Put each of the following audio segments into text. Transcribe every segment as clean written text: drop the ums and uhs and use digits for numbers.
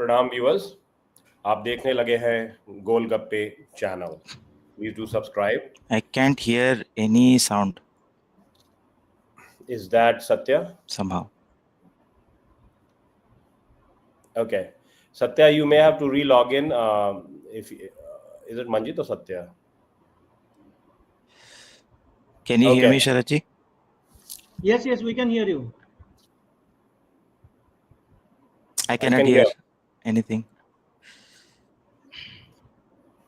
प्रणाम viewers, आप देखने लगे हैं गोलगप्पे channel. Please do subscribe. I can't hear any sound Is that Satya? somehow. Okay, Satya, you may have to re-log in. If is it Manjit or Satya? Can you hear me, Okay, Sharatji? Yes, we can hear you. I I cannot can hear hear. anything.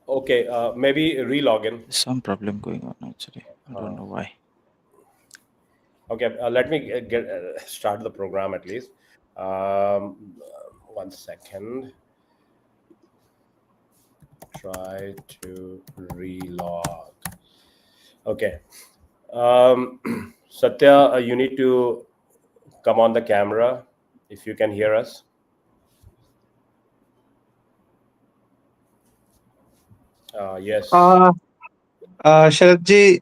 Okay, maybe re-log in. There's some problem going on actually. I don't know why. Okay, let me get start the program at least. 1 second. Try to re-log. Okay. Satya, you need to come on the camera if you can hear us. Yes. Sharatji,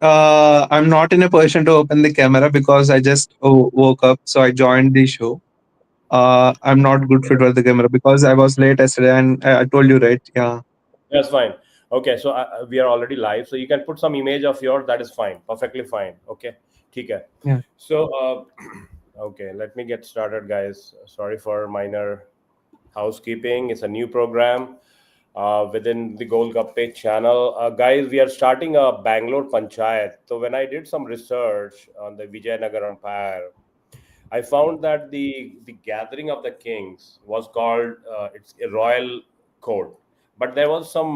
I'm not in a position to open the camera because I just woke up, so I joined the show. I'm not good fit for the camera because I was late yesterday, and I told you, right? Yeah. That's fine. Okay, so we are already live, so you can put some image of yours. That is fine, perfectly fine. Okay, ठीक है. Yeah. So, okay, let me get started, guys. Sorry for minor housekeeping. It's a new program within the Golgappe channel. Guys, we are starting a Bangalore Panchayat. So when I did some research on the Vijayanagara Empire, I found that the gathering of the kings was called it's a royal court, but there was some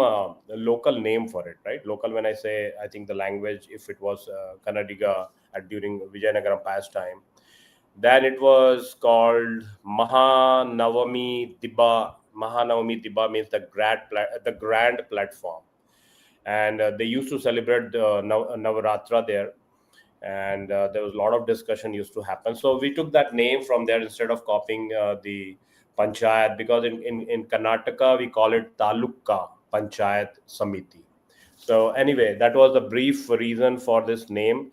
local name for it, right? Local, when I say, I think the language, if it was Kannadiga during Vijayanagara Empire's time, then it was called Mahanavami Dibba. Mahanavami Dibba means the grand platform, and they used to celebrate Navratri there, and there was a lot of discussion used to happen. So we took that name from there instead of copying the Panchayat, because in Karnataka we call it Taluka Panchayat Samiti. So anyway, that was the brief reason for this name.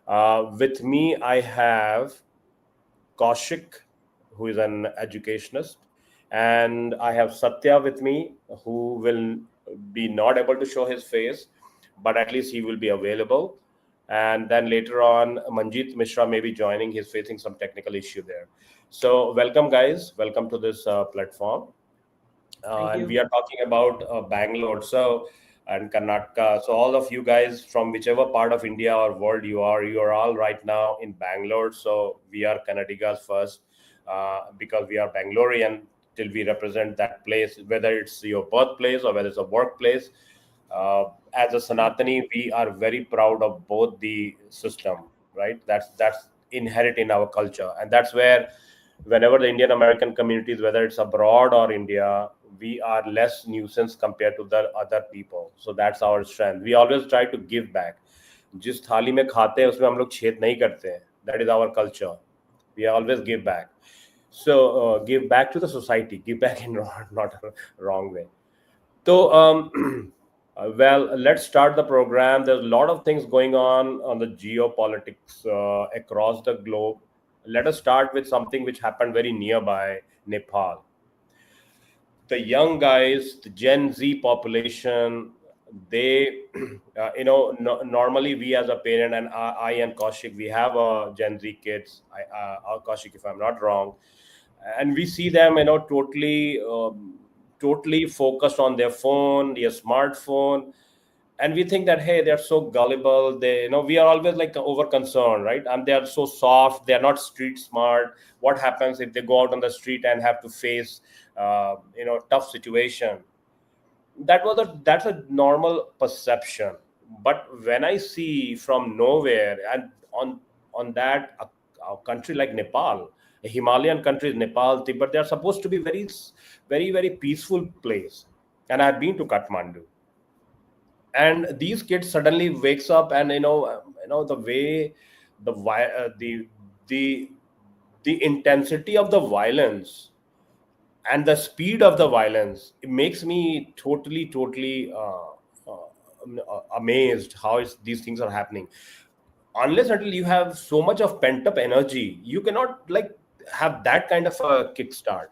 With me, I have Kaushik, who is an educationist, and I have Satya with me, who will be not able to show his face, but at least he will be available. And then later on, Manjit Mishra may be joining. He's facing some technical issue there. So welcome, guys. Welcome to this platform. Thank And you. we are talking about Bangalore and Karnataka. So all of you guys from whichever part of India or world you are all right now in Bangalore. So we are Kannadigas first, because we are Bangalorean till we represent that place, whether it's your birthplace or whether it's a workplace. As a Sanatani, we are very proud of both the system, right? That's inherent in our culture, and that's where whenever the Indian American communities, whether it's abroad or India, we are less nuisance compared to the other people. So that's our strength. We always try to give back. जिस थाली में खाते हैं उसमें हम लोग छेद नहीं करते हैं. That is our culture. We always give back. So give back to the society. Give back in not a wrong way. So well, let's start the program. There's a lot of things going on the geopolitics across the globe. Let us start with something which happened very nearby, Nepal. The young guys, the Gen Z population, they, normally we as a parent, and I and Kaushik, we have Gen Z kids, Kaushik, if I'm not wrong, and we see them, totally focused on their phone, their smartphone, and we think that, hey, they're so gullible. They, we are always like over concerned, right? And they are so soft. They are not street smart. What happens if they go out on the street and have to face tough situation? That's a normal perception. But when I see from nowhere, and on that a country like Nepal, a Himalayan country, Nepal, Tibet, they are supposed to be very, very, very peaceful place. And I've been to Kathmandu, and these kids suddenly wakes up, and the way the the the intensity of the violence and the speed of the violence, it makes me totally amazed how these things are happening. Unless until you have so much of pent up energy, you cannot like have that kind of a kickstart.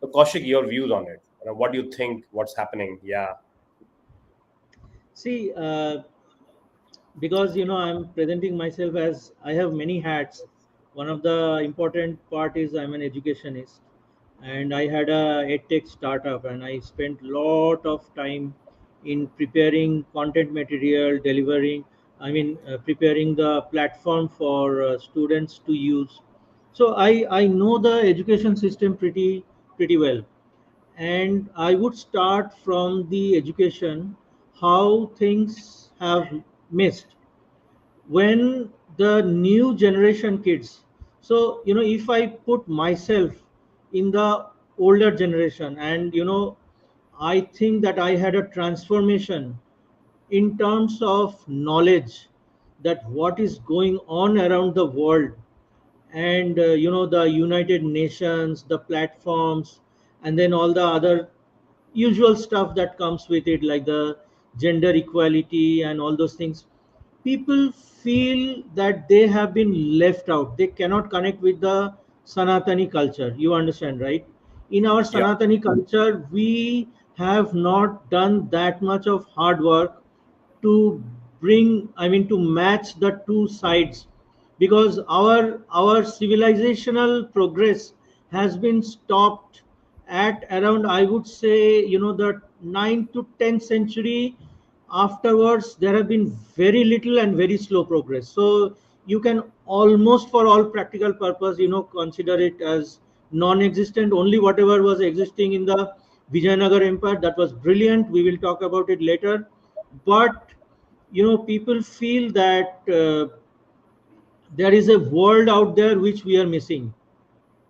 So Kaushik, your views on it. What do you think? What's happening? Yeah. See, because I'm presenting myself as I have many hats. One of the important part is I'm an educationist, and I had a edtech startup, and I spent lot of time in preparing content material, delivering. Preparing the platform for students to use. So I know the education system pretty well, and I would start from the education, how things have missed when the new generation kids. So if I put myself in the older generation, and I think that I had a transformation in terms of knowledge, that what is going on around the world, and the United Nations, the platforms, and then all the other usual stuff that comes with it, like the gender equality and all those things. People feel that they have been left out. They cannot connect with the Sanatani culture. You understand, right? In our Yeah. Sanatani culture, we have not done that much of hard work to to match the two sides, because our civilizational progress has been stopped at around, I would say, the 9th to 10th century. Afterwards there have been very little and very slow progress. So you can almost, for all practical purpose, consider it as non-existent. Only whatever was existing in the Vijayanagara Empire, that was brilliant. We will talk about it later. But people feel that there is a world out there which we are missing.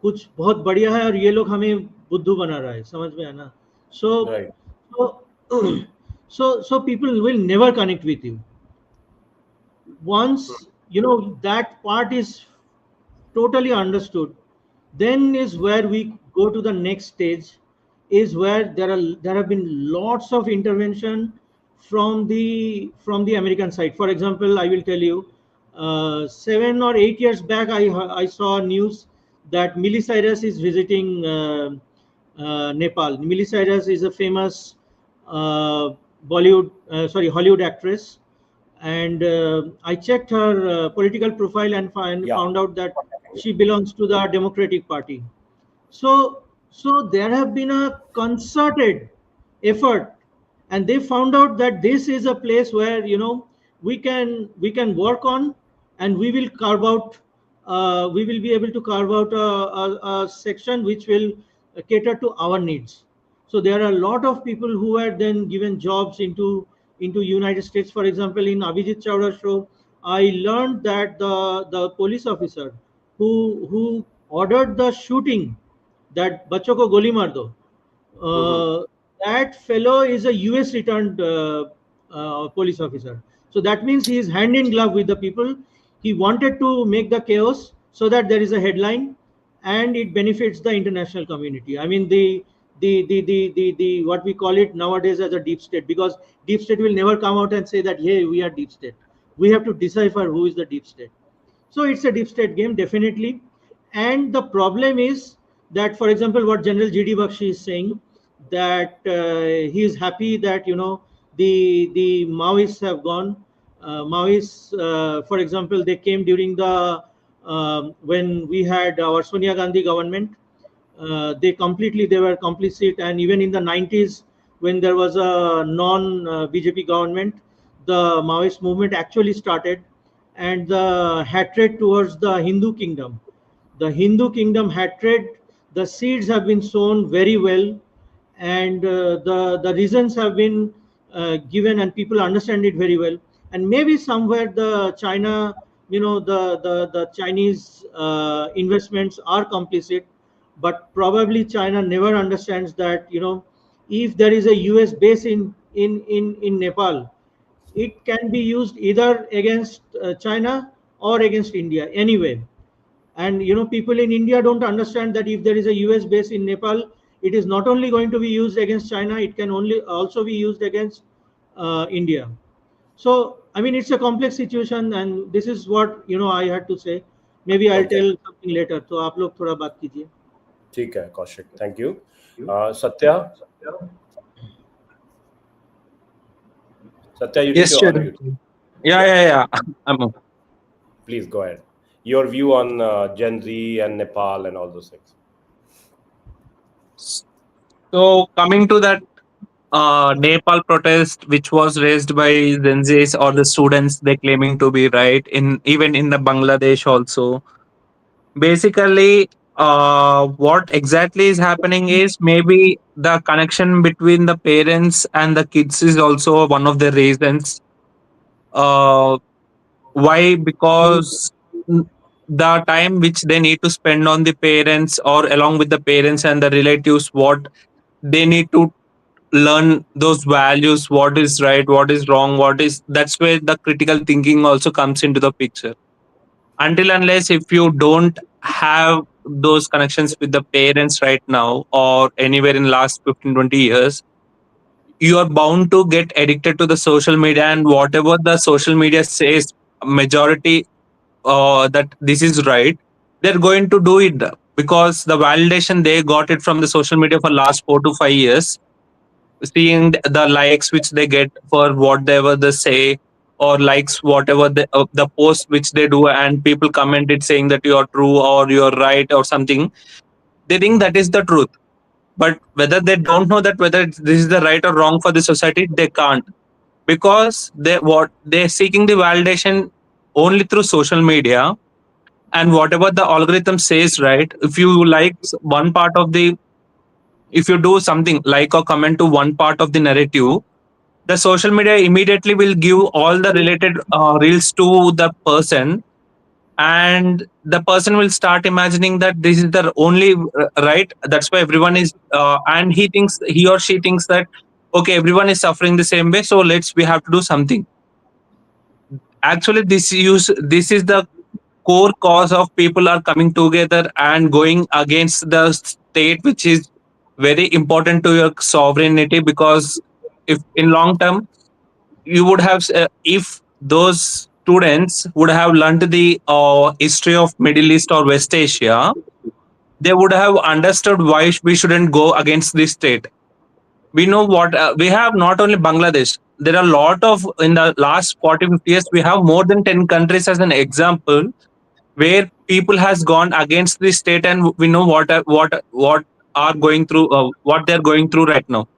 कुछ बहुत बढ़िया है और ये लोग हमें बुद्धू बना रहा है, समझ में आना. So Right. so so people will never connect with you once that part is totally understood. Then is where we go to the next stage, is where there have been lots of intervention from the American side. For example, I will tell you, 7 or 8 years back, I saw news that Miley Cyrus is visiting Nepal. Miley Cyrus is a famous Hollywood actress, and I checked her political profile and Yeah. found out that she belongs to the Democratic Party. So there have been a concerted effort, and they found out that this is a place where we can work on, and we will be able to carve out a section which will cater to our needs. So there are a lot of people who were then given jobs into United States. For example, in Abhijit Chawda's show, I learned that the police officer who ordered the shooting, that बच्चों को गोली मार दो, Mm-hmm. that fellow is a US returned police officer. So that means he is hand in glove with the people. He wanted to make the chaos so that there is a headline and it benefits the international community. I mean, the what we call it nowadays as a deep state, because deep state will never come out and say that, hey, we are deep state. We have to decipher who is the deep state. So it's a deep state game, definitely. And the problem is that, for example, what General GD Bakshi is saying, that he is happy that the Maoists have gone. Maoists, for example, they came during the when we had our Sonia Gandhi government. They were complicit, and even in the 90s, when there was a non BJP government, the Maoist movement actually started. And the hatred towards the Hindu kingdom hatred, the seeds have been sown very well, and the reasons have been given, and people understand it very well. And maybe somewhere the China, the Chinese investments are complicit, but probably China never understands that if there is a US base in Nepal, it can be used either against China or against India anyway. And people in India don't understand that if there is a US base in Nepal, it is not only going to be used against China, it can only also be used against India. So I mean, it's a complex situation, and this is what I had to say. Maybe I'll Okay. tell something later. So आप लोग थोड़ा बात कीजिए. ठीक है Kaushik, thank you. Satya, Satya, you need Yes, to sure. unmute. Yeah, Yeah, yeah, yeah. I'm please go ahead. Your view on Gen Z and Nepal and all those things. So coming to that Nepal protest, which was raised by Gen Zs or the students, they claiming to be right in even in the Bangladesh also. Basically, what exactly is happening is maybe the connection between the parents and the kids is also one of the reasons. Uh, why? Because the time which they need to spend on the parents or along with the parents and the relatives, what they need to learn those values, what is right, what is wrong, what is, that's where the critical thinking also comes into the picture. Until unless if you don't have those connections with the parents right now or anywhere in last 15-20 years, you are bound to get addicted to the social media, and whatever the social media says, majority that this is right, they're going to do it because the validation they got it from the social media for last 4 to 5 years, seeing the likes which they get for whatever they say, or likes whatever the post which they do, and people comment it saying that you're true or you're right or something, they think that is the truth. But whether they don't know that whether this is the right or wrong for the society, they can't, because they're seeking the validation only through social media. And whatever the algorithm says, right, if you like one part of the, if you do something like or comment to one part of the narrative, the social media immediately will give all the related reels to the person, and the person will start imagining that this is the only right, that's why everyone is and he or she thinks that okay, everyone is suffering the same way, so we have to do something. Actually, this is the core cause of people are coming together and going against the state, which is very important to your sovereignty. Because if in long term you would have if those students would have learned the history of Middle East or West Asia, they would have understood why we shouldn't go against this state. We know what we have, not only Bangladesh, there are a lot of, in the last 40-50 years we have more than 10 countries as an example, where people has gone against the state, and we know what are going through what they're going through right now.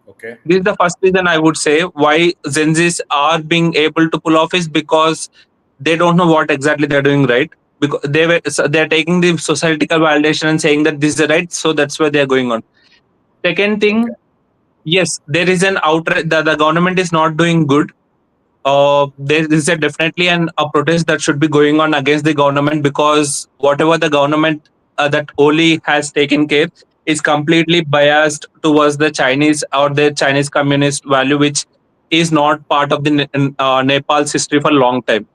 Okay. This is the first reason I would say why Gen Zs are being able to pull off, is because they don't know what exactly they're doing right. Because they're taking the societal validation and saying that this is right, so that's where they're going on. Second Okay. thing, yes, there is an outright, the government is not doing good. There is definitely a protest that should be going on against the government, because whatever the government that Oli has taken care is completely biased towards the Chinese or the Chinese communist value, which is not part of the Nepal's history for a long time.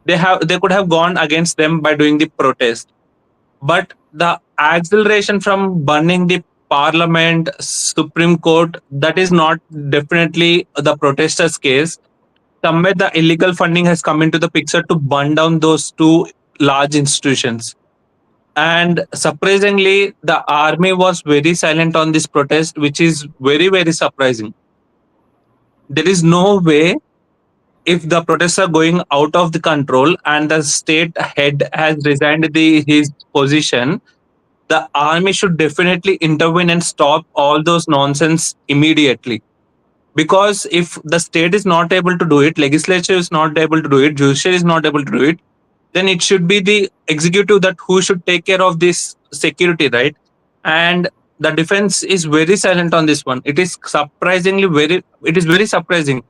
They could have gone against them by doing the protest, but the acceleration from burning the parliament, Supreme Court, that is not definitely the protesters' case. Somewhere the illegal funding has come into the picture to burn down those two large institutions. And surprisingly, the army was very silent on this protest, which is very, very surprising. There is no way, if the protests are going out of the control and the state head has resigned his position, the army should definitely intervene and stop all those nonsense immediately. Because if the state is not able to do it, legislature is not able to do it, judiciary is not able to do it, then it should be the executive that who should take care of this security, right? And the defense is very silent on this one. It is very surprising.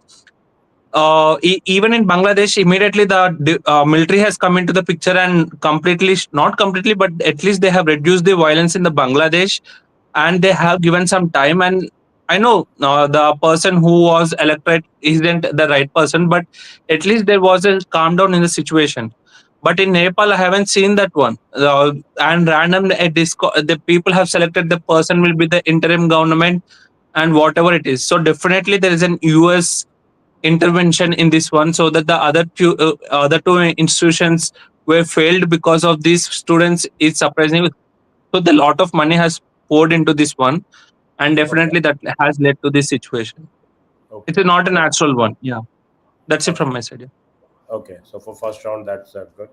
Even in Bangladesh, immediately the military has come into the picture and completely, not completely, but at least they have reduced the violence in the Bangladesh, and they have given some time. And I know the person who was elected isn't the right person, but at least there was a calm down in the situation. But in Nepal, I haven't seen that one. And randomly, the people have selected the person will be the interim government and whatever it is. So definitely there is an US intervention in this one, so that the other two institutions were failed because of these students is surprising. So the lot of money has poured into this one, and Okay. definitely that has led to this situation. It is Okay. not a So natural one. Yeah, that's it okay. from my side. Yeah. Okay. So for first round, that's good.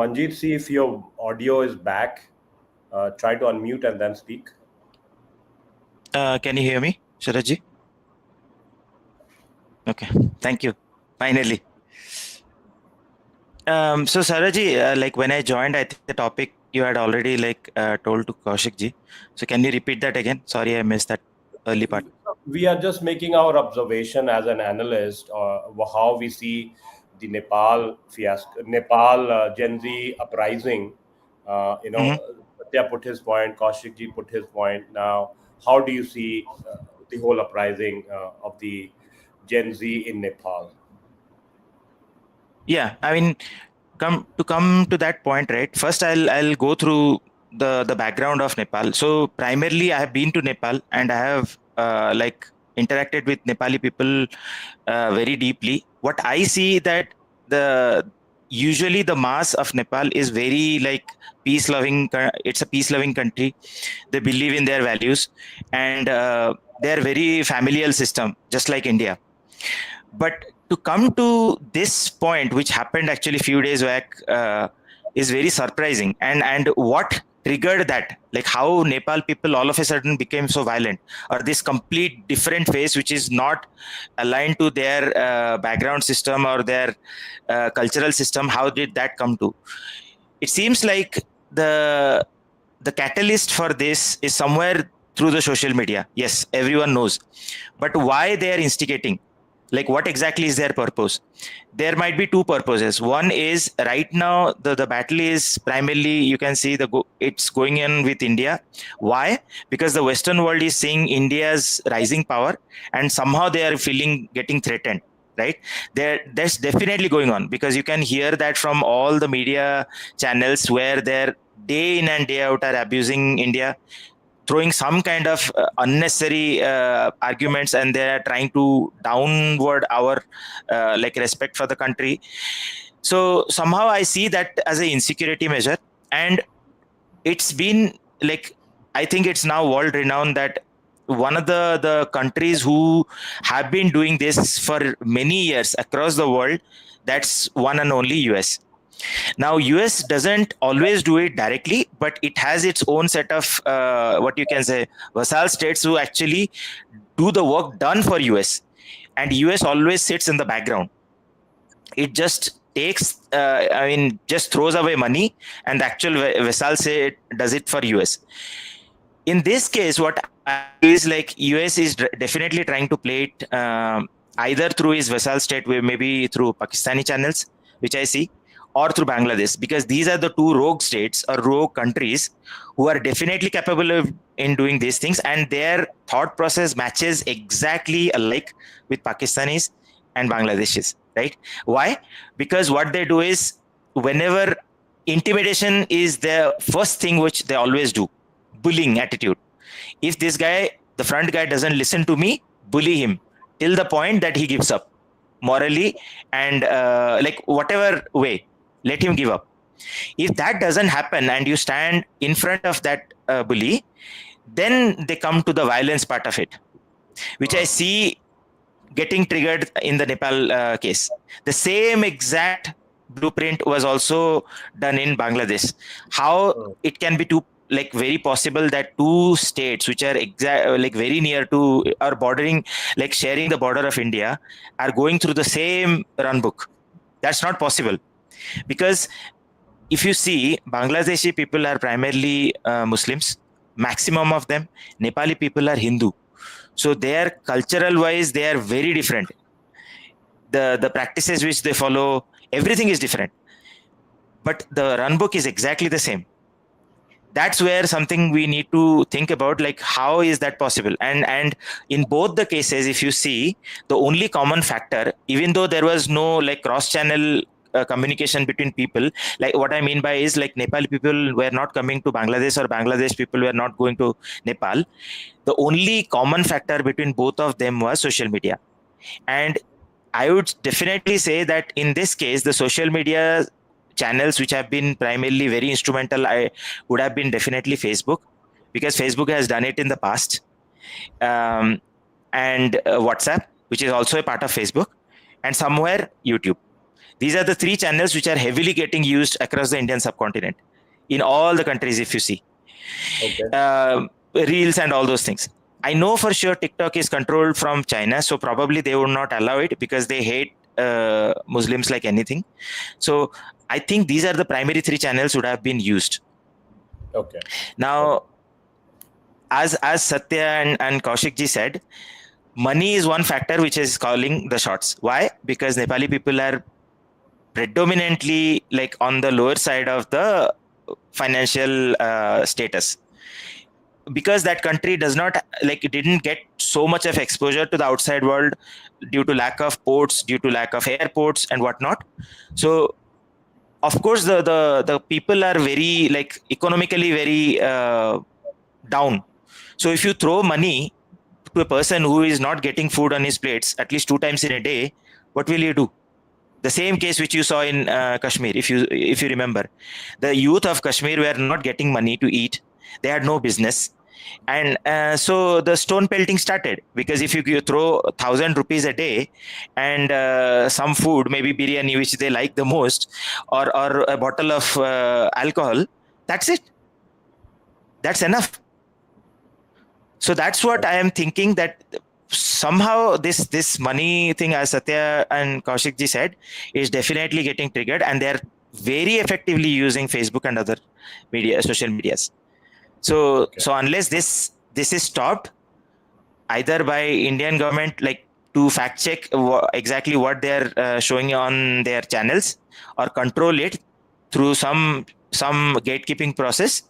Manjeet, see if your audio is back. Try to unmute and then speak. Can you hear me, Sharaji? Okay, thank you. Finally. So Saraji, like when I joined, I think the topic you had already told to Kaushik ji. So can you repeat that again? Sorry, I missed that early part. We are just making our observation as an analyst, how we see the Nepal fiasco, Nepal Gen Z uprising. Mm-hmm. Satya put his point, Kaushik ji put his point. Now, how do you see the whole uprising of the Gen Z in Nepal? Yeah, I mean, come to that point, right? First, I'll go through the background of Nepal. So primarily, I have been to Nepal and I have interacted with Nepali people very deeply. What I see that the usually the mass of Nepal is very peace loving. It's a peace loving country. They believe in their values, and they are very familial system, just like India. But to come to this point, which happened actually a few days back, is very surprising. And what triggered that, like how Nepal people all of a sudden became so violent, or this complete different phase which is not aligned to their background system or their cultural system, how did that come to? It seems like the the catalyst for this is somewhere through the social media. Yes, everyone knows, but why they are instigating, like what exactly is their purpose? There might be two purposes. One is right now the battle is primarily, you can see it's going in with India. Why? Because the Western world is seeing India's rising power, and somehow they are feeling getting threatened, right? That's definitely going on, because you can hear that from all the media channels where they're day in and day out are abusing India, throwing some kind of unnecessary arguments, and they are trying to downward our respect for the country. So somehow I see that as an insecurity measure, and it's been like, I think it's now world renowned that one of the countries who have been doing this for many years across the world, that's one and only US. Now, US doesn't always do it directly, but it has its own set of what you can say vassal states who actually do the work done for US, and US always sits in the background. It just takes, just throws away money, and the actual vassal say it does it for US. In this case, what I feel is like US is definitely trying to play it either through his vassal state, where maybe through Pakistani channels, which I see, or through Bangladesh, because these are the two rogue states or rogue countries who are definitely capable of in doing these things, and their thought process matches exactly alike with Pakistanis and Bangladeshis, right? Why? Because what they do is, whenever intimidation is the first thing which they always do, bullying attitude. If this guy, the front guy, doesn't listen to me, bully him till the point that he gives up morally, and whatever way, let him give up. If that doesn't happen and you stand in front of that bully, then they come to the violence part of it, which I see getting triggered in the Nepal case. The same exact blueprint was also done in Bangladesh. How it can be very possible that two states which are very near to or bordering, like sharing the border of India, are going through the same run book? That's not possible, because if you see, Bangladeshi people are primarily Muslims, maximum of them. Nepali people are Hindu. So they are cultural wise, they are very different. The practices which they follow, everything is different. But the run book is exactly the same. That's where something we need to think about, like how is that possible? And in both the cases, if you see, the only common factor, even though there was no cross channel communication between people, like what I mean by is, like Nepali people were not coming to Bangladesh, or Bangladesh people were not going to Nepal. The only common factor between both of them was social media. And I would definitely say that in this case, the social media channels which have been primarily very instrumental would have been definitely Facebook, because Facebook has done it in the past, and WhatsApp, which is also a part of Facebook, and somewhere YouTube. These are the three channels which are heavily getting used across the Indian subcontinent in all the countries, if you see. Okay. Reels and all those things. I know for sure TikTok is controlled from China, so probably they would not allow it because they hate Muslims like anything. So I think these are the primary three channels would have been used. Okay. Now, as Satya and Kaushik ji said, money is one factor which is calling the shots. Why? Because Nepali people are predominantly like on the lower side of the financial status, because that country does not, like, it didn't get so much of exposure to the outside world due to lack of ports, due to lack of airports and whatnot. So of course the people are very, like, economically very down. So if you throw money to a person who is not getting food on his plates at least 2 times in a day, what will you do? The same case which you saw in Kashmir, if you remember, the youth of Kashmir were not getting money to eat. They had no business, and so the stone pelting started, because if you throw 1,000 rupees a day and some food, maybe biryani which they like the most, or a bottle of alcohol, that's it, that's enough. So that's what I am thinking, that somehow this money thing, as Satya and Kaushik ji said, is definitely getting triggered, and they're very effectively using Facebook and other social medias. So unless this is stopped either by Indian government, like to fact check exactly what they're showing on their channels, or control it through some gatekeeping process,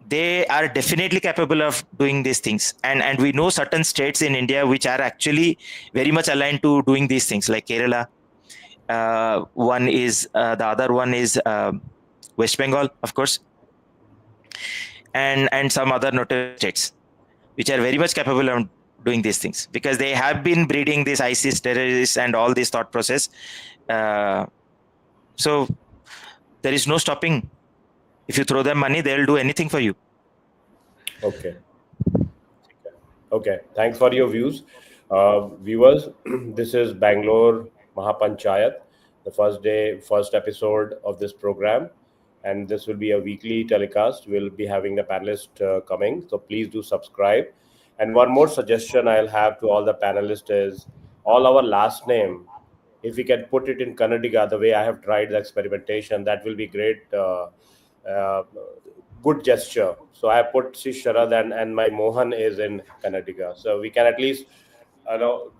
they are definitely capable of doing these things. And we know certain states in India which are actually very much aligned to doing these things, like Kerala. One is the other one is West Bengal, of course, and some other notable states which are very much capable of doing these things, because they have been breeding this ISIS terrorists and all this thought process. So there is no stopping. If you throw them money, they'll do anything for you. Okay. Okay. Thanks for your views. Viewers, this is Bangalore Mahapanchayat, the first episode of this program. And this will be a weekly telecast. We'll be having the panelist coming. So please do subscribe. And one more suggestion I'll have to all the panelists is all our last name, if we can put it in Kannadiga, the way I have tried the experimentation, that will be great. Good gesture. So I put Sri Sharad and my Mohan is in Kannadiga. So we can at least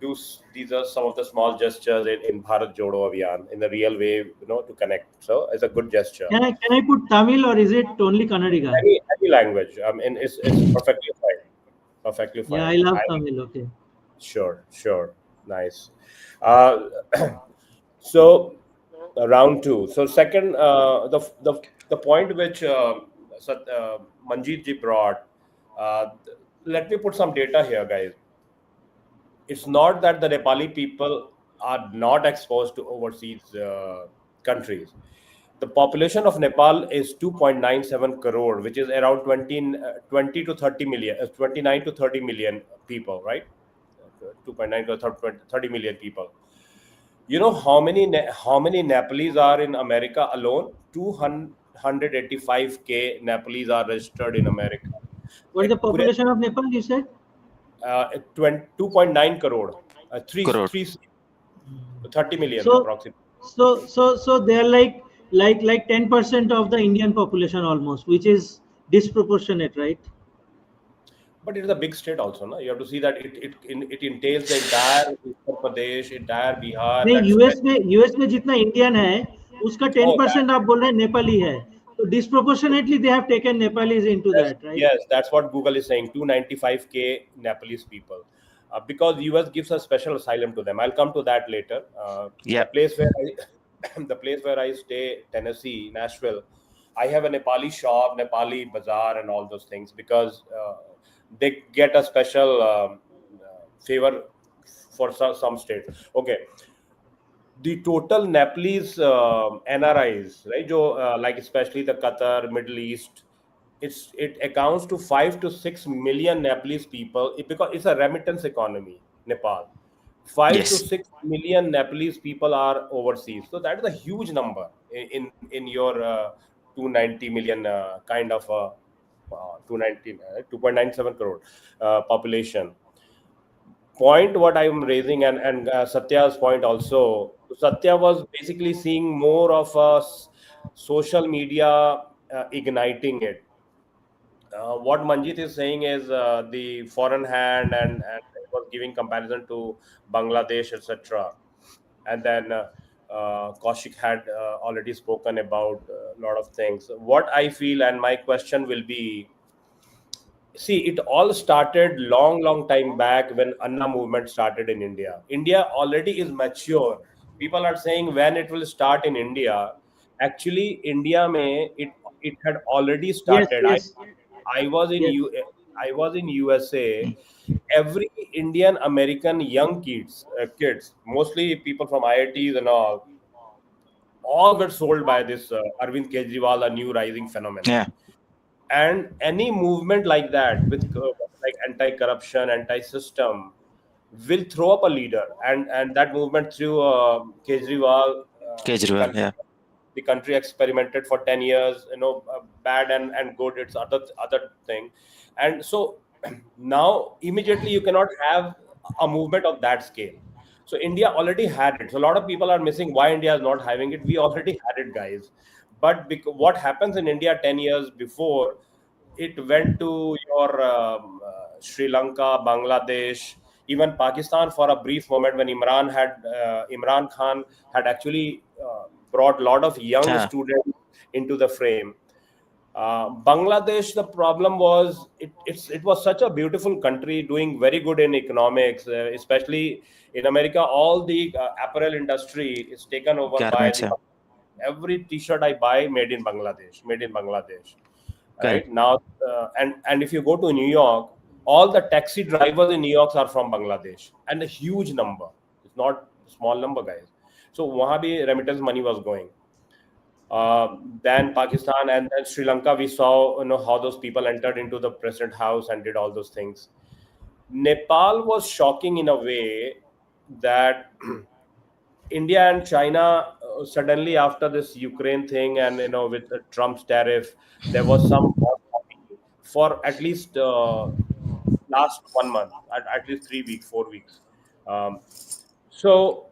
do. These are some of the small gestures in Bharat Jodo Abhiyan in the real way, to connect. So it's a good gesture. Can I put Tamil, or is it only Kannadiga? Any language. I mean, it's perfectly fine. Perfectly fine. Yeah, I love Tamil. Okay. Sure. Nice. Uh, so round two. So second, the point which Manjeet ji brought. Uh, Let me put some data here, guys. It's not that the Nepali people are not exposed to overseas countries. The population of Nepal is 2.97 crore, which is around 20 to 30 million, 29 to 30 million people, right? 2.9 to 30 million people. You know how many Nepalese are in America alone? 285K Nepalese are registered in America. What is the population of Nepal, you said? 2.9 crore, Crore. 30 million So, approximately. so they're like 10% of the Indian population almost, which is disproportionate, right? But it is a big state also, no? You have to see that it entails the entire Uttar Pradesh, entire Bihar. नहीं, That's US में जितना Indian है उसका oh, that, 10% आप बोल रहे हैं नेपाली है, तो disproportionately they have taken Nepalis into yes, that, right? yes, that's what Google is saying. 295K Nepalese people, because US gives a special asylum to them. I'll come to that later. Yeah. The place where the place where I stay, Tennessee, Nashville, I have a Nepali shop, Nepali bazaar, and all those things, because they get a special favor for some states. Okay. the total Nepalese NRIs, right? Like especially the Qatar, Middle East, it accounts to 5 to 6 million Nepalese people because it's a remittance economy. Nepal, five to Yes. six million Nepalese people are overseas, so that is a huge number in your 290 million kind of 290 2.97 crore population. Point what I'm raising, and Satya's point also. Satya was basically seeing more of social media igniting it. What Manjit is saying is the foreign hand, and it was giving comparison to Bangladesh, etc. And then Kaushik had already spoken about a lot of things. What I feel, and my question will be, see, it all started long time back when Anna movement started in India already is mature. People are saying when it will start in India. Actually, India may it had already Yes, started. i yes, i was in yes. I was in USA. Mm. Every Indian American young kids, mostly people from IITs and all were sold by this Arvind Kejriwal, a new rising phenomenon. Yeah. And any movement like that with like anti-corruption, anti-system will throw up a leader, and that movement through Kejriwal, the Kejriwal. country Yeah. experimented for 10 years, bad and good, it's other thing. And so now immediately you cannot have a movement of that scale. So India already had it. So a lot of people are missing why India is not having it. We already had it, guys. But what happens in India 10 years before, it went to your Sri Lanka, Bangladesh, even Pakistan for a brief moment when Imran Khan had actually brought a lot of young Yeah. students into the frame. Bangladesh, the problem was it was such a beautiful country doing very good in economics, especially in America. All the apparel industry is taken over by Garments. the Yeah. every T-shirt I buy made in Bangladesh. Correct. Right now, and if you go to New York, all the taxi drivers in New York are from Bangladesh, and a huge number. It's not a small number, guys. So वहाँ भी remittance money was going. Then Pakistan and then Sri Lanka, we saw how those people entered into the president house and did all those things. Nepal was shocking in a way that India and China suddenly after this Ukraine thing, and with the Trump's tariff, there was some for at least last 1 month, at least 3 weeks, 4 weeks. Um, so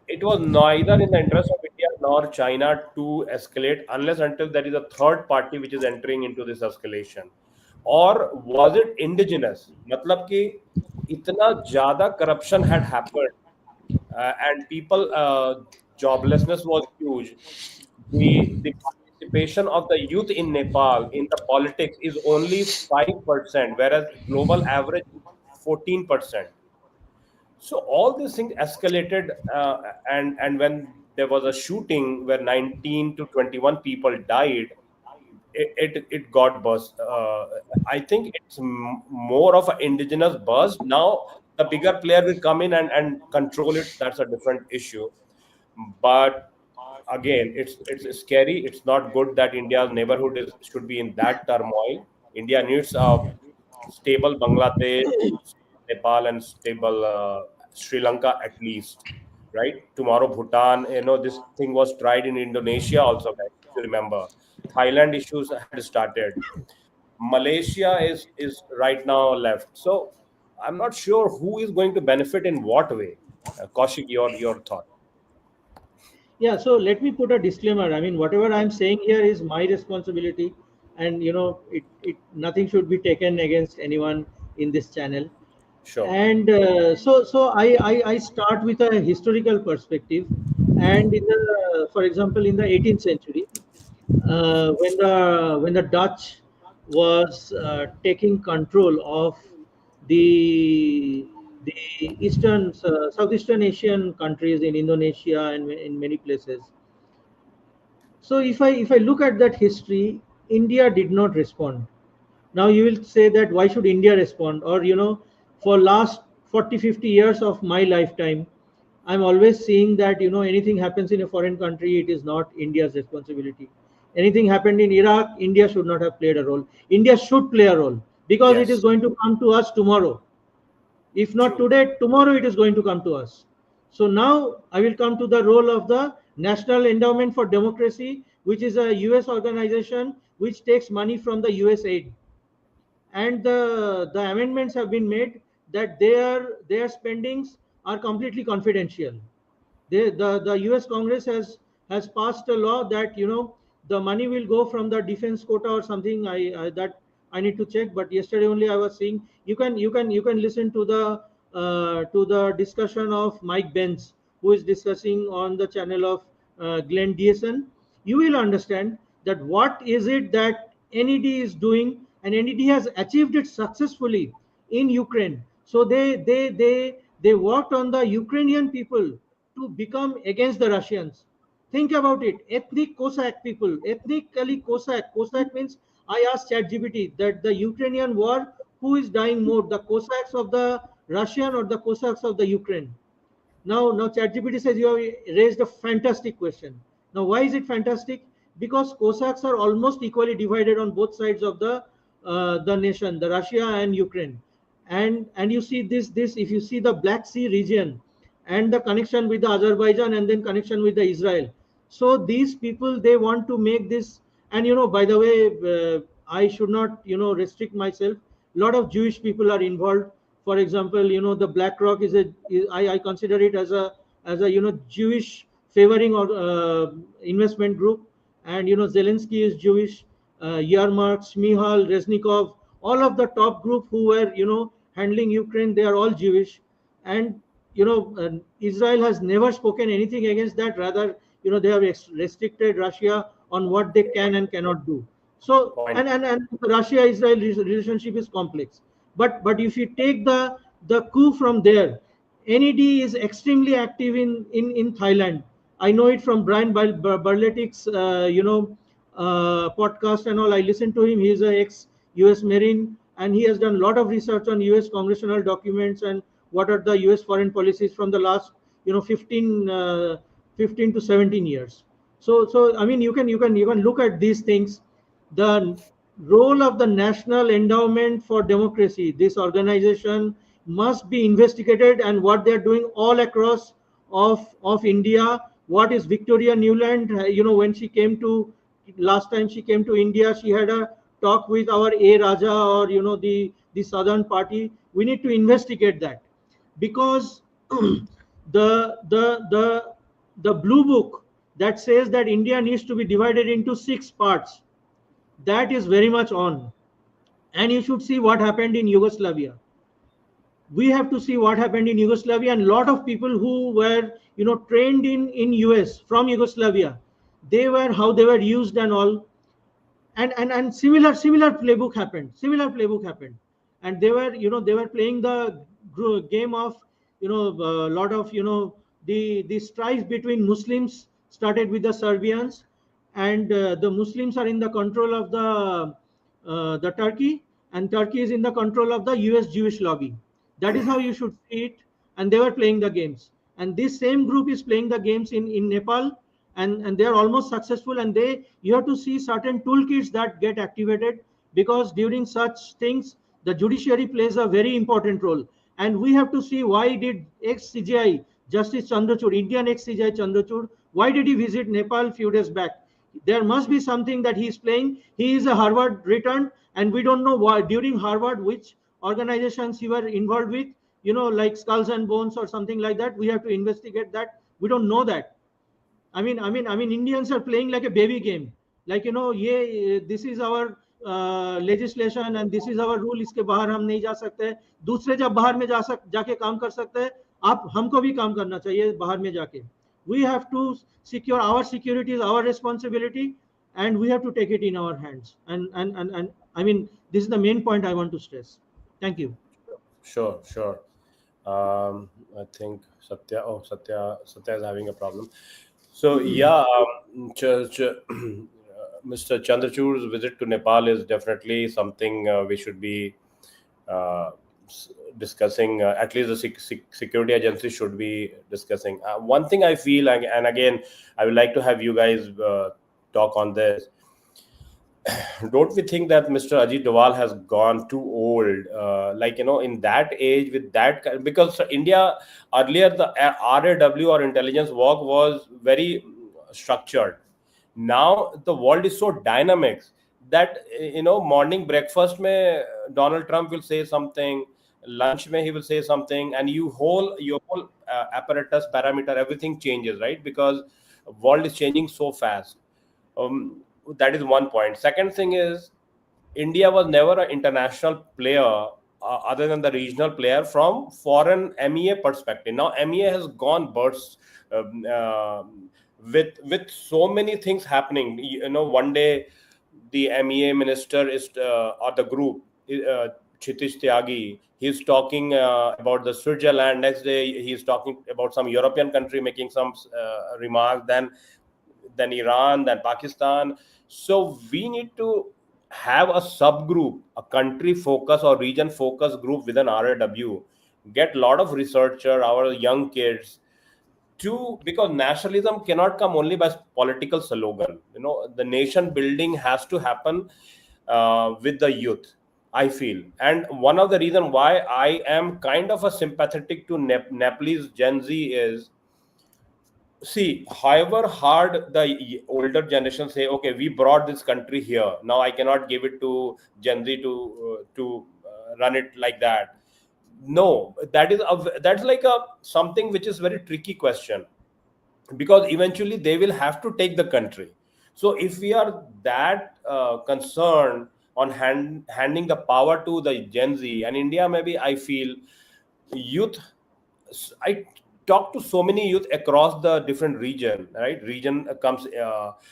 it was neither in the interest of India nor China to escalate unless until there is a third party which is entering into this escalation. Or was it indigenous? मतलब कि इतना ज़्यादा corruption had happened, and people joblessness was huge. The participation of the youth in Nepal in the politics is only 5%, whereas global average is 14%. So all these things escalated, and when there was a shooting where 19 to 21 people died, it got burst. I think it's more of an indigenous burst. Now the bigger player will come in and control it. That's a different issue. But again, it's scary. It's not good that India's neighborhood should be in that turmoil. India needs a stable Bangladesh, Nepal, and stable Sri Lanka at least. Right? Tomorrow, Bhutan. This thing was tried in Indonesia also, guys, if you remember. Thailand issues had started. Malaysia is right now left. So I'm not sure who is going to benefit in what way. Kaushik, your thought. Yeah, so let me put a disclaimer. I mean, whatever I'm saying here is my responsibility, and it nothing should be taken against anyone in this channel. Sure. And so I start with a historical perspective, and for example, in the 18th century, when the Dutch was taking control of the eastern southeastern Asian countries in Indonesia and in many places. So if I look at that history, India did not respond. Now you will say that why should India respond? Or for last 40, 50 years of my lifetime, I'm always seeing that, anything happens in a foreign country, it is not India's responsibility. Anything happened in Iraq, India should not have played a role. India should play a role because it is Yes, going to come to us tomorrow. If not true. today, tomorrow it is going to come to us. So now I will come to the role of the National Endowment for Democracy, which is a US organization which takes money from the US aid. And the amendments have been made that their spendings are completely confidential. The US Congress has passed a law that, the money will go from the defense quota or something. That I need to check, but yesterday only I was seeing. You can listen to the discussion of Mike Benz, who is discussing on the channel of Glenn Deason. You will understand that what is it that NED is doing, and NED has achieved it successfully in Ukraine. So they worked on the Ukrainian people to become against the Russians. Think about it. Ethnic Cossack people, ethnically Cossack. Cossack means, I asked ChatGPT that the Ukrainian war, who is dying more, the Cossacks of the Russian or the Cossacks of the Ukraine? Now ChatGPT says you have raised a fantastic question. Now, why is it fantastic? Because Cossacks are almost equally divided on both sides of the nation, the Russia and Ukraine. And you see this if you see the Black Sea region and the connection with the Azerbaijan and then connection with the Israel. So these people, they want to make this. And by the way, I should not restrict myself. A lot of Jewish people are involved. For example, the BlackRock I consider it as a Jewish favoring or investment group. And Zelensky is Jewish. Yarmark, Smihal, Reznikov, all of the top group who were handling Ukraine, they are all Jewish. And Israel has never spoken anything against that. Rather, they have restricted Russia on what they can and cannot do. So, Point. and Russia-Israel relationship is complex. But if you take the coup from there, NED is extremely active in Thailand. I know it from Brian Barletik's podcast and all. I listen to him. He's an ex-US Marine, and he has done a lot of research on US congressional documents and what are the US foreign policies from the last 15 to 17 years. So I mean, you can look at these things. The role of the National Endowment for Democracy, this organization, must be investigated, and what they're doing all across of India. What is Victoria Newland? When she came to last time she came to India, she had a talk with our A Raja, or the Southern Party. We need to investigate that, because the blue book that says that India needs to be divided into 6 parts, that is very much on. And you should see what happened in Yugoslavia. We have to see what happened in Yugoslavia, and a lot of people who were trained in US from Yugoslavia, how they were used and all. And similar playbook happened. And they were playing the game of a lot of the strife between Muslims started with the Serbians. And the Muslims are in the control of the Turkey, and Turkey is in the control of the US Jewish lobby. That is how you should see it. And they were playing the games, and this same group is playing the games in Nepal. And they are almost successful. And you have to see certain toolkits that get activated, because during such things the judiciary plays a very important role. And we have to see, why did ex CGI Justice Chandrachud, Indian ex CGI Chandrachud, why did he visit Nepal few days back? There must be something that he is playing. He is a Harvard returned, and we don't know why during Harvard which organizations he were involved with, like Skulls and Bones or something like that. We have to investigate that. We don't know that. I mean, Indians are playing like a baby game. Like, yeah, this is our legislation and this is our rule. इसके बाहर हम नहीं जा सकते. दूसरे जब बाहर में जाके काम कर सकते हैं, आप हमको भी काम करना चाहिए बाहर में जाके. We have to secure our security is our responsibility, and we have to take it in our hands. And I mean, this is the main point I want to stress. Thank you. Sure. I think Satya is having a problem. So yeah, Mr. Chandrachud's visit to Nepal is definitely something we should be discussing, at least the security agency should be discussing. One thing I feel, and again, I would like to have you guys talk on this. Don't we think that Mr. Ajit Doval has gone too old? Like, in that age, with that, because India earlier, the RAW or intelligence work was very structured. Now the world is so dynamic that morning breakfast mein Donald Trump will say something, lunch mein he will say something, and your whole apparatus, parameter, everything changes, right? Because world is changing so fast. That is one point. Second thing is, India was never an international player other than the regional player from foreign MEA perspective. Now MEA has gone burst with so many things happening. One day the MEA minister is or the group, Kshitish Tyagi, he's talking about the Switzerland. Next day he's talking about some European country making some remarks. Then Iran, then Pakistan. So we need to have a subgroup, a country focus or region focus group within RAW. Get a lot of researcher, our young kids, because nationalism cannot come only by political slogan. The nation building has to happen with the youth, I feel. And one of the reason why I am kind of a sympathetic to Nepalese Gen Z is, see, however hard the older generation say, okay, we brought this country here, now I cannot give it to Gen Z to run it like that. No, that's like a something which is very tricky question, because eventually they will have to take the country. So if we are that concerned on handing the power to the Gen Z and India, maybe I feel youth, I talk to so many youth across the different region, right? Region comes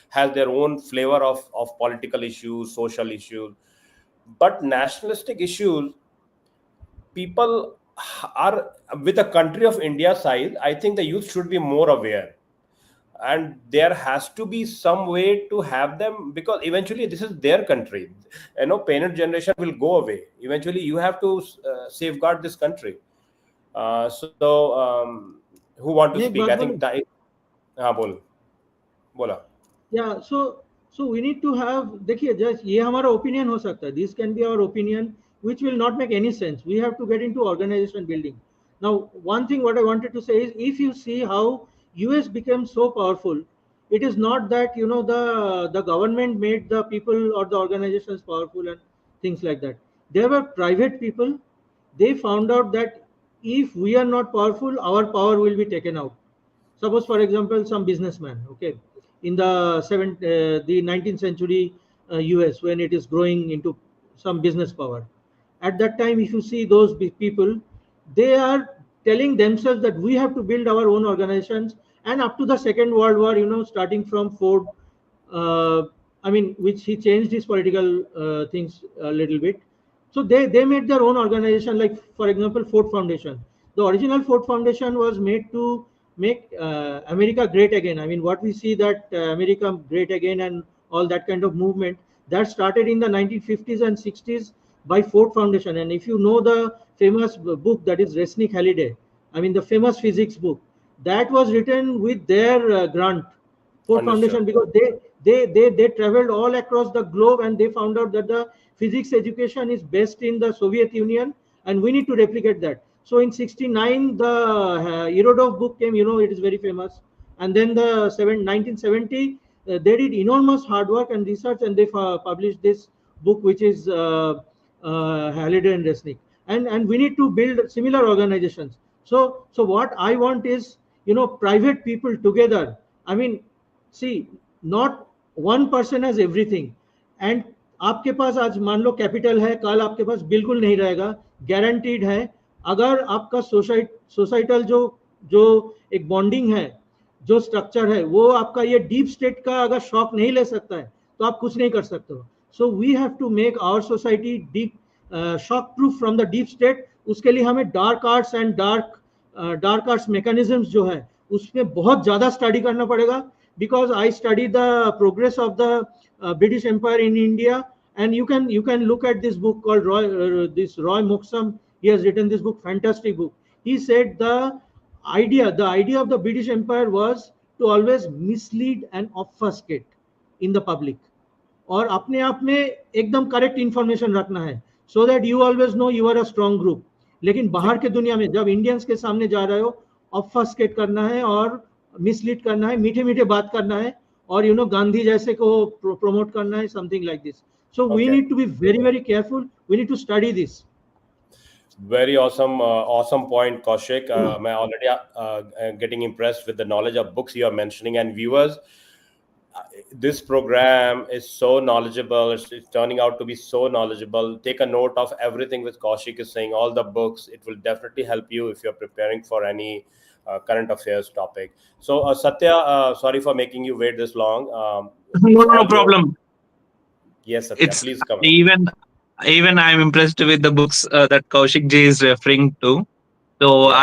has their own flavor of political issues, social issues, but nationalistic issues, people are, with a country of India size, I think the youth should be more aware, and there has to be some way to have them, because eventually this is their country. Parent generation will go away eventually. You have to safeguard this country. Who want to मैं एक speak? बात I बोलूं? think हाँ बोल बोला. Yeah, so we need to have, देखिए just ये हमारा opinion हो सकता है, this can be our opinion which will not make any sense. We have to get into organization building. Now one thing what I wanted to say is, if you see how US became so powerful, it is not that the government made the people or the organizations powerful and things like that. There were private people. They found out that if we are not powerful, our power will be taken out. Suppose, for example, some businessman, okay, in the 19th century US, when it is growing into some business power. At that time, if you see those people, they are telling themselves that we have to build our own organizations. And up to the Second World War, starting from Ford, which he changed his political things a little bit. So they made their own organization, like for example, Ford Foundation. The original Ford Foundation was made to make America great again. I mean, what we see that America great again and all that kind of movement, that started in the 1950s and 60s by Ford Foundation. And if you know the famous book that is Resnick Halliday, the famous physics book, that was written with their grant, Ford Foundation, Understood. because they traveled all across the globe and they found out that the physics education is best in the Soviet Union and we need to replicate that. So in 69, the Irodov book came, it is very famous. And then 1970, they did enormous hard work and research and they published this book, which is Halliday and Resnick. And we need to build similar organizations. So what I want is, private people together. See, not one person has everything. And आपके पास आज मान लो capital है, कल आपके पास बिल्कुल नहीं रहेगा, guaranteed है. अगर आपका सोसाइटल जो एक बॉन्डिंग है, जो स्ट्रक्चर है, वो आपका ये डीप स्टेट का अगर शॉक नहीं ले सकता है तो आप कुछ नहीं कर सकते हो. So we have to make our society deep shock proof from the deep state. उसके लिए हमें dark arts and dark arts mechanisms जो है उसमें बहुत ज्यादा स्टडी करना पड़ेगा, because I studied the progress of the British Empire in India, and you can look at this book called Roy Moxham He has written this book, fantastic book. He said the idea of the British Empire was to always mislead and obfuscate in the public, और अपने आप में एकदम correct information रखना है, so that you always know you are a strong group. लेकिन बाहर के दुनिया में जब इंडियंस के सामने जा रहे हो, ऑफस्केट करना है और मिसलीड करना है, मीठे मीठे बात करना है, और गांधी जैसे को प्रमोट करना है, something like this. So we need to be very very careful. We need to study this. Very awesome, awesome point, Kaushik. I'm already getting impressed with the knowledge of books you are mentioning. And viewers, this program is so knowledgeable. It's turning out to be so knowledgeable. Take a note of everything which Kaushik is saying, all the books. It will definitely help you if you're preparing for any current affairs topic. So, Satya, sorry for making you wait this long. No problem. Yes, Satya, It's please come in. even I'm impressed with the books that Kaushik ji is referring to. So Yeah.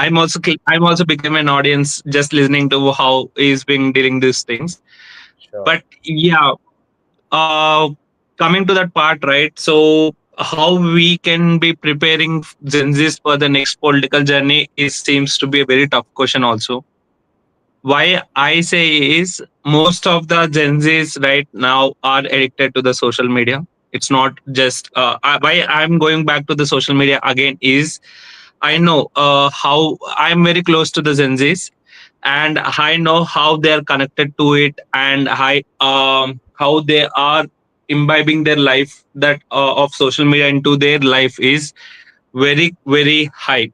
I'm also become an audience just listening to how he's been dealing these things. Sure. But yeah, uh, coming to that part, right? So how we can be preparing Gen Zs for the next political journey is seems to be a very tough question also. Why I say is most of the Gen Zs right now are addicted to the social media. It's not just why I'm going back to the social media again is I know how I'm very close to the Gen Zs, and I know how they are connected to it, and how they are imbibing their life that of social media into their life is very very high.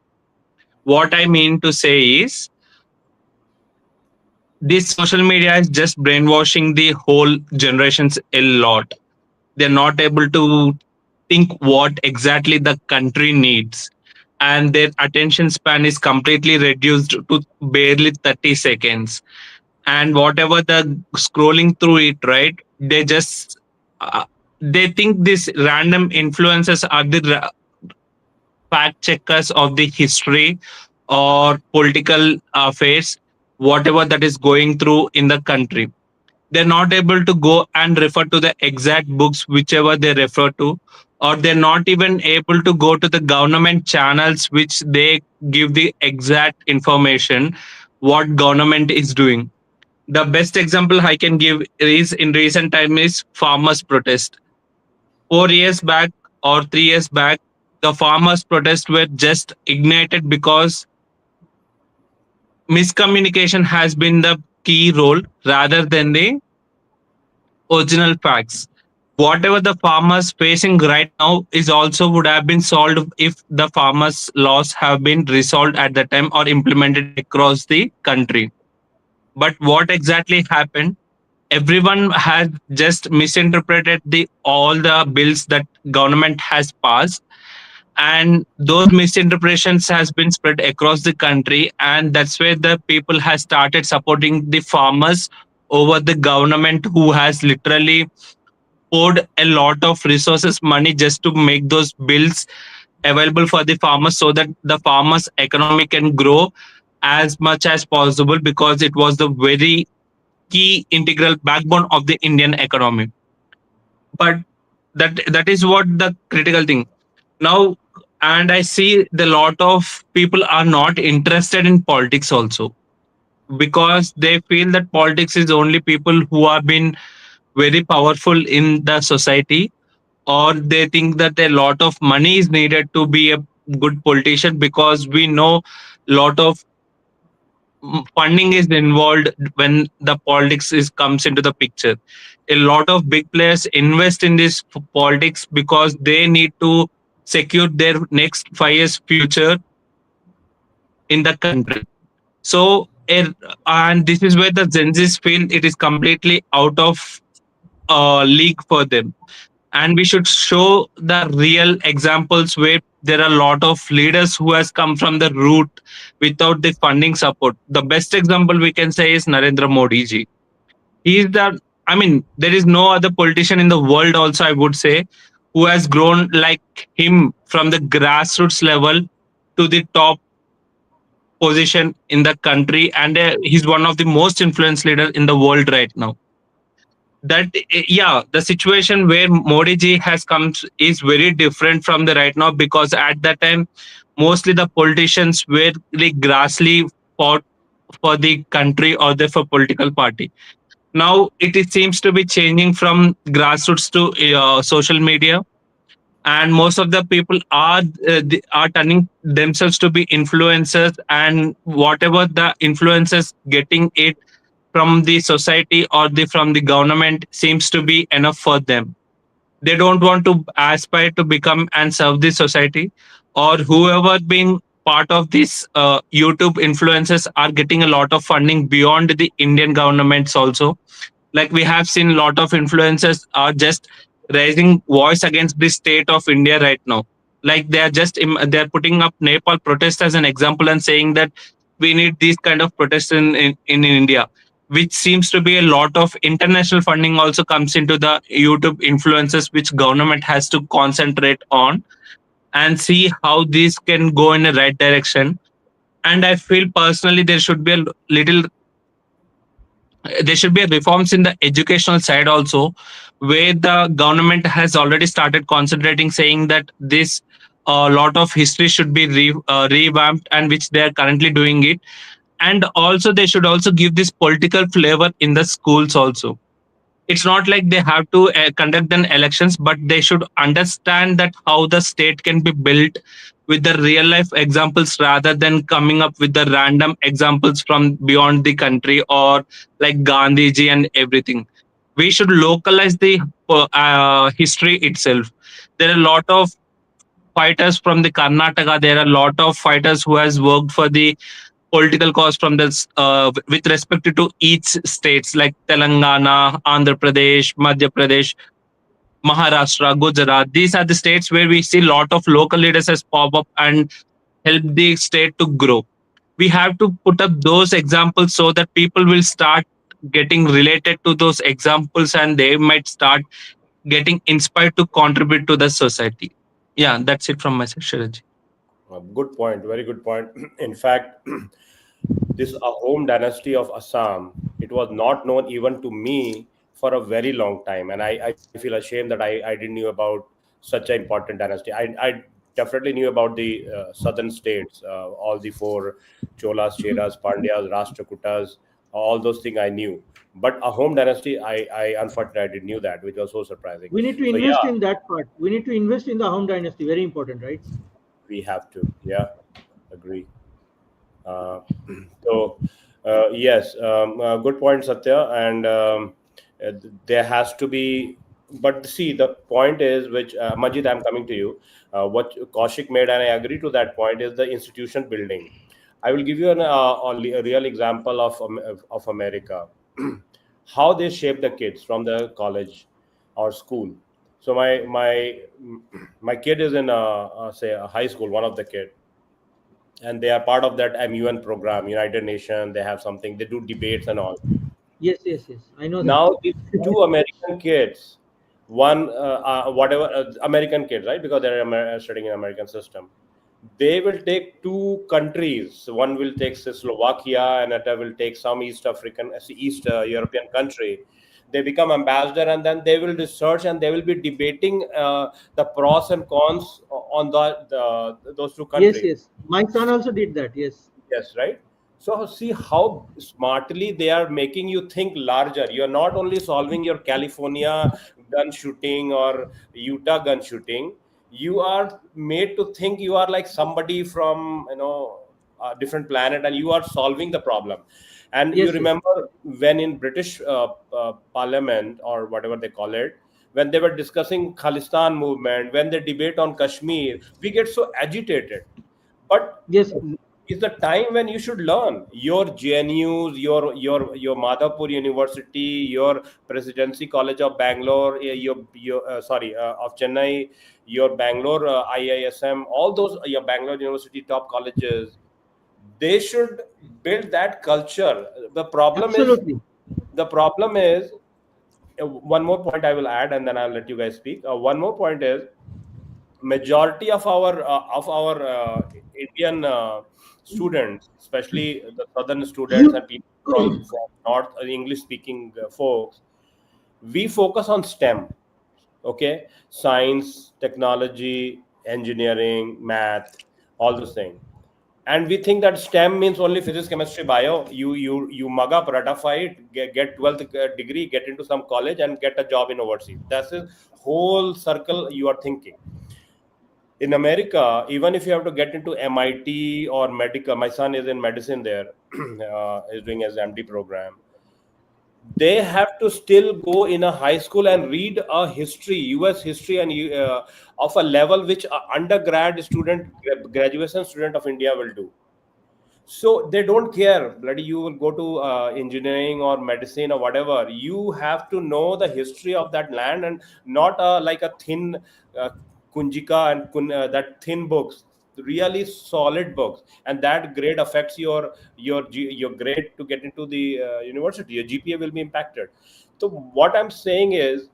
What I mean to say is this social media is just brainwashing the whole generations a lot. They're not able to think what exactly the country needs, and their attention span is completely reduced to barely 30 seconds. And whatever the scrolling through it, right, they just they think these random influences are the fact checkers of the history or political affairs, whatever that is going through in the country. They're not able to go and refer to the exact books whichever they refer to, or they're not even able to go to the government channels which they give the exact information what government is doing. The best example I can give is in recent time is farmers protest. 4 years back or 3 years back, the farmers protest were just ignited because miscommunication has been the key role rather than the original facts. Whatever the farmers facing right now is also would have been solved if the farmers laws have been resolved at the time or implemented across the country. But what exactly happened, everyone has just misinterpreted the all the bills that government has passed, and those misinterpretations has been spread across the country, and that's where the people has started supporting the farmers over the government who has literally poured a lot of resources money just to make those bills available for the farmers so that the farmers economy can grow as much as possible, because it was the very key integral backbone of the Indian economy. But that is what the critical thing now. And I see the lot of people are not interested in politics also, because they feel that politics is only people who have been very powerful in the society, or they think that a lot of money is needed to be a good politician, because we know lot of funding is involved when the politics is comes into the picture. A lot of big players invest in this politics because they need to secure their next 5 years future in the country. So and this is where the Gen Zs feel it is completely out of league for them, and we should show the real examples where there are a lot of leaders who has come from the root without the funding support. The best example we can say is Narendra Modi ji. He is the, I mean, there is no other politician in the world also, I would say, who has grown like him from the grassroots level to the top position in the country, and he's one of the most influenced leader in the world right now. That yeah, the situation where Modi ji has come is very different from the right now, because at that time mostly the politicians were like grassly fought for the country or the for political party. Now it seems to be changing from grassroots to social media, and most of the people are turning themselves to be influencers, and whatever the influencers getting it from the society or the from the government seems to be enough for them. They don't want to aspire to become and serve the society, or whoever being part of these YouTube influencers are getting a lot of funding beyond the Indian governments also. Like we have seen a lot of influencers are just raising voice against the state of India right now. Like they are just they're putting up Nepal protest as an example and saying that we need these kind of protests in India, which seems to be a lot of international funding also comes into the YouTube influences, which government has to concentrate on and see how these can go in the right direction. And I feel personally there should be reforms in the educational side also, where the government has already started concentrating, saying that this lot of history should be revamped, and which they are currently doing it. And also they should also give this political flavor in the schools also. It's not like they have to conduct an elections, but they should understand that how the state can be built with the real life examples, rather than coming up with the random examples from beyond the country, or like Gandhiji and everything. We should localize the history itself. There are a lot of fighters from the Karnataka. There are a lot of fighters who has worked for the political cause from this with respect to each states like Telangana, Andhra Pradesh, Madhya Pradesh, Maharashtra, Gujarat. These are the states where we see a lot of local leaders as pop up and help the state to grow. We have to put up those examples so that people will start getting related to those examples, and they might start getting inspired to contribute to the society. Yeah, that's it from my side, Sharaji. Good point. Very good point. In fact, this Ahom dynasty of Assam, it was not known even to me for a very long time, and I feel ashamed that I didn't knew about such an important dynasty. I definitely knew about the southern states, all the four Cholas, Cheras, Pandyas, Rashtrakutas, all those things I knew. But Ahom dynasty, I unfortunately I didn't knew that, which was so surprising. We need to So invest yeah, in that part. We need to invest in the Ahom dynasty. Very important, right? we have to. Yeah, agree. Uh, so, yes, good point, Satya. And there has to be, but see, the point is, which Majid, I'm coming to you. What Kaushik made, and I agree to that point, is the institution building. I will give you a real example of America, how they shape the kids from the college or school. So my kid is in say a high school, one of the kid, and they are part of that MUN program, United Nations. They have something. They do debates and all. Yes, yes, yes. I know that. Now these two American kids, one whatever American kids, right? Because they're studying in American system. They will take two countries. One will take say, Slovakia, and another will take some East European country. They become ambassador, and then they will research and they will be debating the pros and cons on those two Yes, countries. yes. My son also did that. Yes. Yes, right. So see how smartly they are making you think larger. You are not only solving your California gun shooting or Utah gun shooting. You are made to think you are like somebody from a different planet, and you are solving the problem. And you Yes, yes. remember when in British Parliament or whatever they call it, when they were discussing Khalistan movement, when they debate on Kashmir, we get so agitated, but Yes. is the time when you should learn your GNUs, your Madhapur University, your Presidency College of Bangalore, your sorry of Chennai, your Bangalore IISM, all those your Bangalore University top colleges. They should build that culture. Absolutely. The problem is one more point I will add, and then I'll let you guys speak. One more point is majority of our Indian students, especially the southern students and people from north English speaking folks, we focus on STEM. Okay, science, technology, engineering, math. all those things. And we think that STEM means only physics, chemistry, bio. You mug up, ratify it, get 12th degree, get into some college, and get a job in overseas. That's the whole circle you are thinking. In America, even if you have to get into MIT or medical, my son is in medicine there, is doing his MD program. They have to still go in a high school and read a history, US history, and of a level which a undergrad student, graduation student of India will do. So they don't care bloody you will go to engineering or medicine or whatever. You have to know the history of that land, and not like a thin uh, kunjika and that thin books, really solid books, and that grade affects your grade to get into the university. Your GPA will be impacted. So what I'm saying is,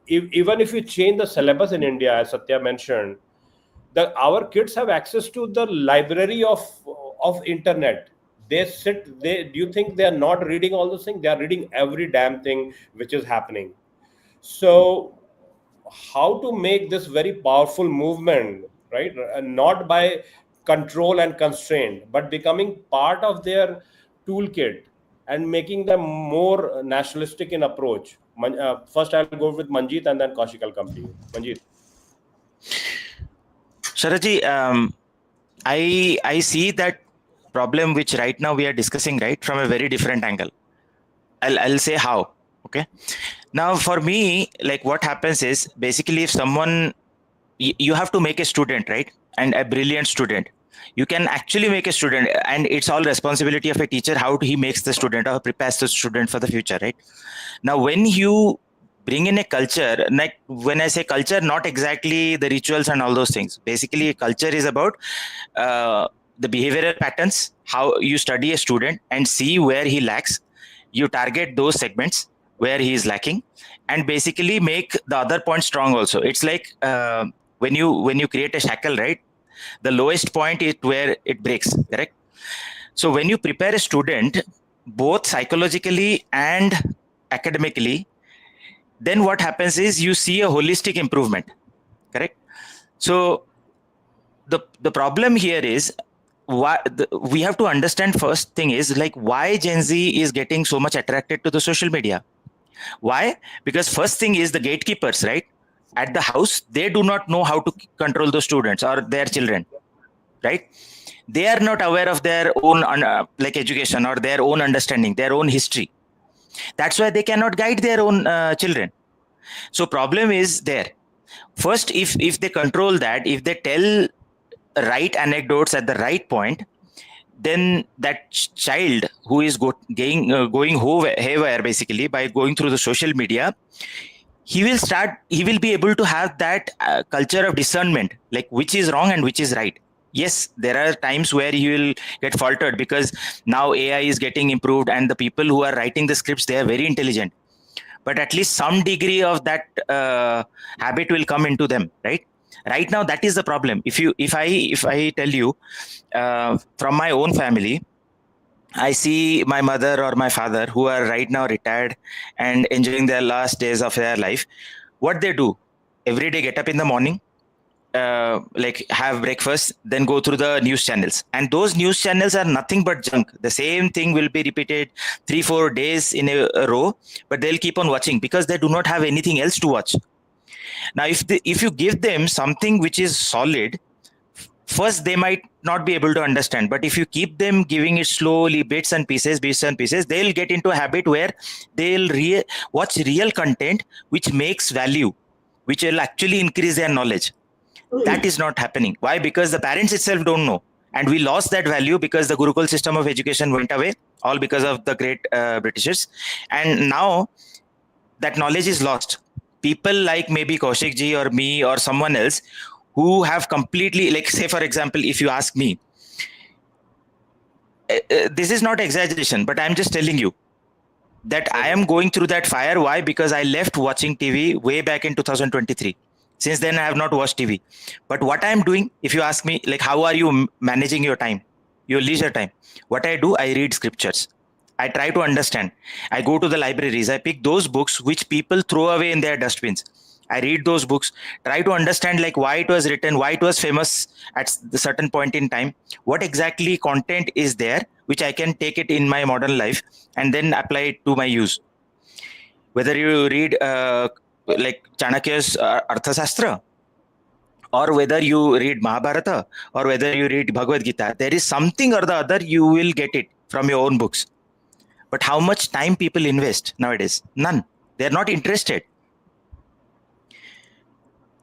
even if you change the syllabus in India, as Satya mentioned, our kids have access to the library of internet. They sit, they do you think they are not reading all those things? They are reading every damn thing which is happening. So how to make this very powerful movement, right? Not by control and constraint, but becoming part of their toolkit and making them more nationalistic in approach. First I'll go with Manjeet, and then Kaushik, I'll come to you. Manjeet. Sharaji, I see that problem which right now we are discussing, right, from a very different angle. I'll say how. Okay. Now, for me, like what happens is, basically, if someone, you have to make a student, right, and a brilliant student. You can actually make a student, and it's all responsibility of a teacher how he makes the student or prepares the student for the future, right? Now, when you bring in a culture, like when I say culture, not exactly the rituals and all those things. Basically, culture is about the behavioral patterns, how you study a student and see where he lacks. You target those segments where he is lacking, and basically make the other point strong also. It's like when you create a shackle, right? The lowest point is where it breaks, correct? So when you prepare a student, both psychologically and academically, then what happens is you see a holistic improvement, correct? So the problem here is, we have to understand, first thing is, like, why Gen Z is getting so much attracted to the social media. Why? Because first thing is the gatekeepers, right? At the house, they do not know how to control the students or their children, right? They are not aware of their own like education or their own understanding, their own history. That's why they cannot guide their own children. So problem is there. First, if they control that, if they tell right anecdotes at the right point, then that child who is going haywire, basically, by going through the social media, he will be able to have that culture of discernment, like which is wrong and which is right. Yes, there are times where you will get faltered, because now AI is getting improved and the people who are writing the scripts, they are very intelligent, but at least some degree of that habit will come into them, right? Right now, that is the problem. If I tell you from my own family, I see my mother or my father who are right now retired and enjoying their last days of their life. What they do every day: get up in the morning, like have breakfast, then go through the news channels, and those news channels are nothing but junk. The same thing will be repeated 3-4 days in a row, but they'll keep on watching because they do not have anything else to watch. Now, if you give them something which is solid, first they might not be able to understand, but if you keep them giving it slowly, bits and pieces, they'll get into a habit where they'll watch real content which makes value, which will actually increase their knowledge. That is not happening. Why? Because the parents itself don't know, and we lost that value because the Gurukul system of education went away, all because of the great Britishers, and now that knowledge is lost. People like maybe Kaushik ji or me or someone else who have completely, like, say for example, if you ask me, this is not exaggeration, but I'm just telling you that I am going through that fire. Why? Because I left watching TV way back in 2023. Since then, I have not watched TV. But what I'm doing, if you ask me, like, how are you managing your time, your leisure time? What I do, I read scriptures. I try to understand. I go to the libraries. I pick those books which people throw away in their dustbins. I read those books, try to understand like why it was written, why it was famous at the certain point in time, what exactly content is there which I can take it in my modern life and then apply it to my use. Whether you read like Chanakya's Arthasastra, or whether you read Mahabharata, or whether you read Bhagavad Gita, there is something or the other you will get it from your own books. But how much time people invest nowadays? None. They're not interested.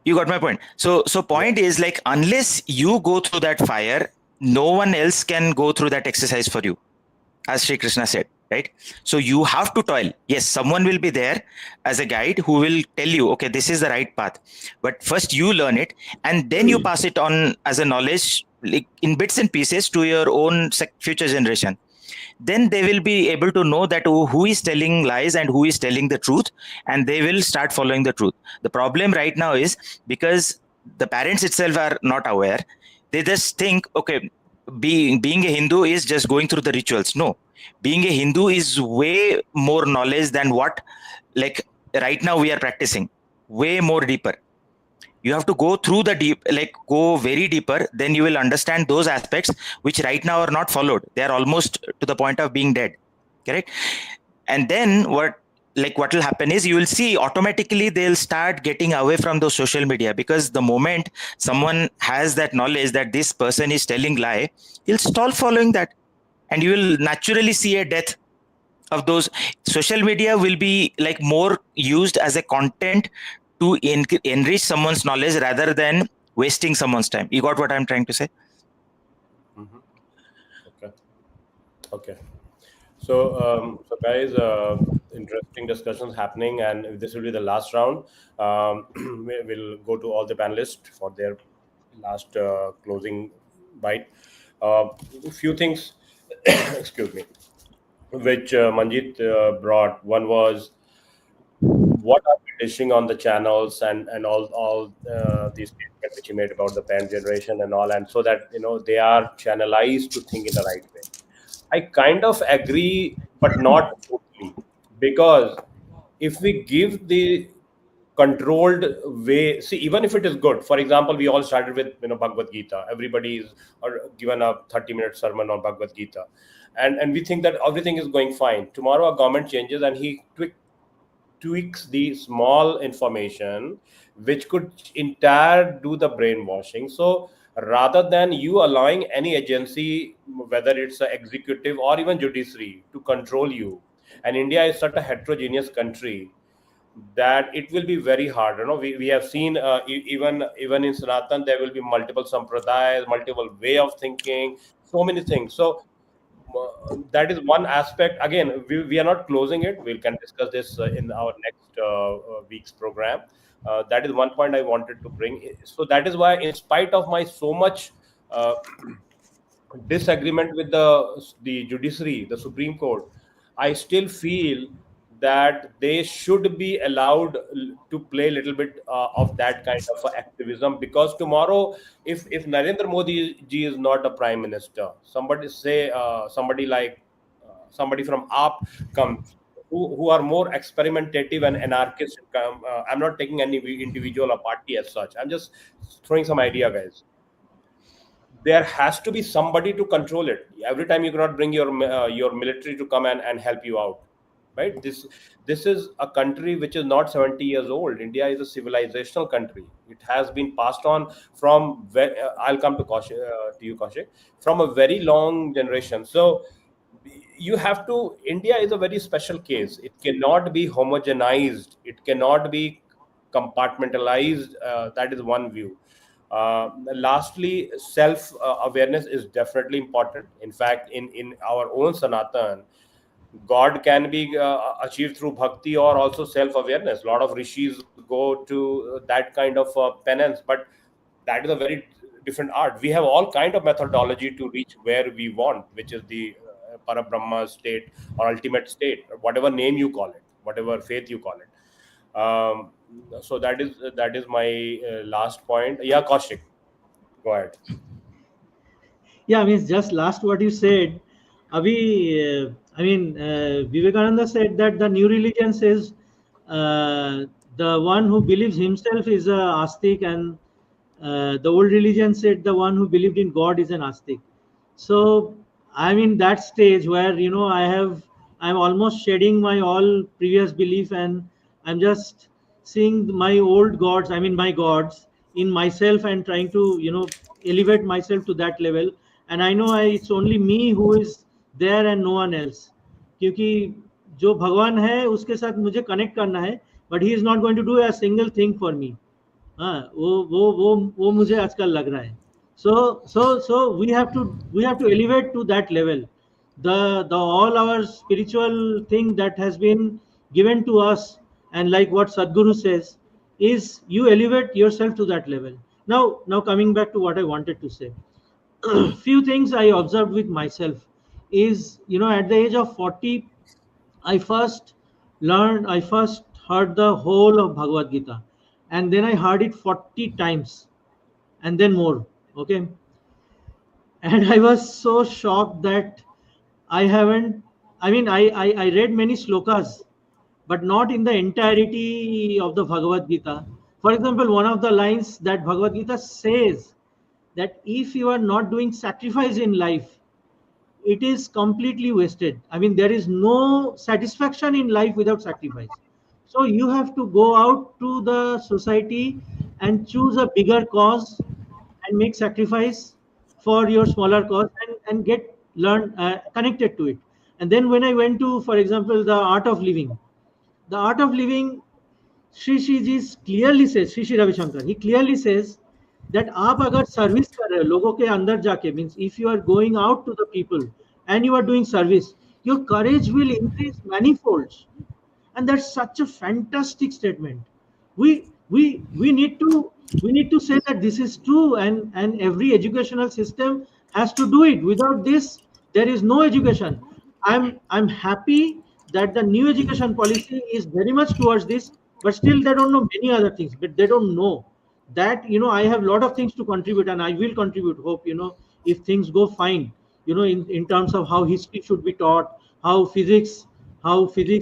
You got my point. So point is like, unless you go through that fire, no one else can go through that exercise for you, as Sri Krishna said, right? So you have to toil. Yes, someone will be there as a guide who will tell you, okay, this is the right path. But first you learn it, and then you pass it on as a knowledge, like in bits and pieces, to your own future generation. Then they will be able to know that who is telling lies and who is telling the truth, and they will start following the truth. The problem right now is because the parents itself are not aware. They just think, okay, being a Hindu is just going through the rituals. No, being a Hindu is way more knowledge than what, like, right now we are practicing. Way more deeper. You have to go through the deep, like go very deeper, then you will understand those aspects which right now are not followed. They are almost to the point of being dead, correct? And then what will happen is, you will see automatically they'll start getting away from those social media, because the moment someone has that knowledge that this person is telling lie, he'll stop following that, and you will naturally see a death of those. Social media will be like more used as a content to enrich someone's knowledge rather than wasting someone's time. You got what I'm trying to say? Okay. So guys, interesting discussions happening, and this will be the last round. We'll go to all the panelists for their last closing bite. A few things, excuse me, which Manjit brought. One was, what are we dishing on the channels, and all these statements which he made about the parent generation and all, and so that they are channelized to think in the right way. I kind of agree, but not totally, because if we give the controlled way, see, even if it is good, for example, we all started with Bhagavad Gita. Everybody is given a 30-minute sermon on Bhagavad Gita, and we think that everything is going fine. Tomorrow a government changes and he tweaks the small information which could entire do the brainwashing. So rather than you allowing any agency, whether it's an executive or even judiciary, to control you, and India is such a heterogeneous country that it will be very hard. We have seen, even in Sanatan there will be multiple sampradayas, multiple way of thinking, so many things. So that is one aspect. Again, we are not closing it. We can discuss this in our next week's program. That is one point I wanted to bring. So that is why, in spite of my so much disagreement with the judiciary, the Supreme Court, I still feel that they should be allowed to play a little bit of that kind of activism, because tomorrow, if Narendra Modi ji is not a prime minister, somebody like somebody from AAP comes, who are more experimentative and anarchist. I'm not taking any individual or party as such. I'm just throwing some idea, guys. There has to be somebody to control it. Every time you cannot bring your military to come and help you out, right? This is a country which is not 70 years old. India is a civilizational country. It has been passed on from I'll come to you, Kaushik, from a very long generation. So you have to, India is a very special case. It cannot be homogenized, it cannot be compartmentalized. That is one view. Lastly, self awareness is definitely important. In fact, in our own Sanatan, God can be achieved through bhakti or also self awareness. A lot of rishis go to that kind of penance, but that is a very different art. We have all kind of methodology to reach where we want, which is the Parabrahma state or ultimate state, whatever name you call it, whatever faith you call it. So that is my last point. Yeah, Kaushik, go ahead. Yeah, I mean, just last what you said, Vivekananda said that the new religion says The one who believes himself is a astic, and the old religion said the one who believed in God is an astic. So I'm in that stage where I'm almost shedding my all previous belief, and I'm just seeing my old gods, I mean my gods, in myself, and trying to elevate myself to that level. And I know it's only me who is there and no one else, क्योंकि जो भगवान है उसके साथ मुझे connect करना है, but he is not going to do a single thing for me. हाँ, वो मुझे आजकल लग रहा है. So we have to elevate to that level. The all our spiritual thing that has been given to us, and like what Sadhguru says, is you elevate yourself to that level. Now coming back to what I wanted to say, few things I observed with myself is, at the age of 40, I first heard the whole of Bhagavad Gita, and then I heard it 40 times and then more. Okay. And I was so shocked that I haven't, I mean, I read many slokas, but not in the entirety of the Bhagavad Gita. For example, one of the lines that Bhagavad Gita says, that if you are not doing sacrifice in life, it is completely wasted. I mean, there is no satisfaction in life without sacrifice. So you have to go out to the society and choose a bigger cause and make sacrifice for your smaller cause, and get learn connected to it. And then when I went to, for example, the art of living, Shri ji clearly say, Shri Ravishankar, he clearly says that आप अगर service कर रहे हो लोगों के अंदर जाके, means if you are going out to the people and you are doing service, your courage will increase manifolds. And that's such a fantastic statement. We we we need to we need to say that this is true, and every educational system has to do it. Without this, there is no education. I'm happy that the new education policy is very much towards this, but still they don't know many other things. But they don't know that I have a lot of things to contribute, and I will contribute. Hope if things go fine, in terms of how history should be taught, how physics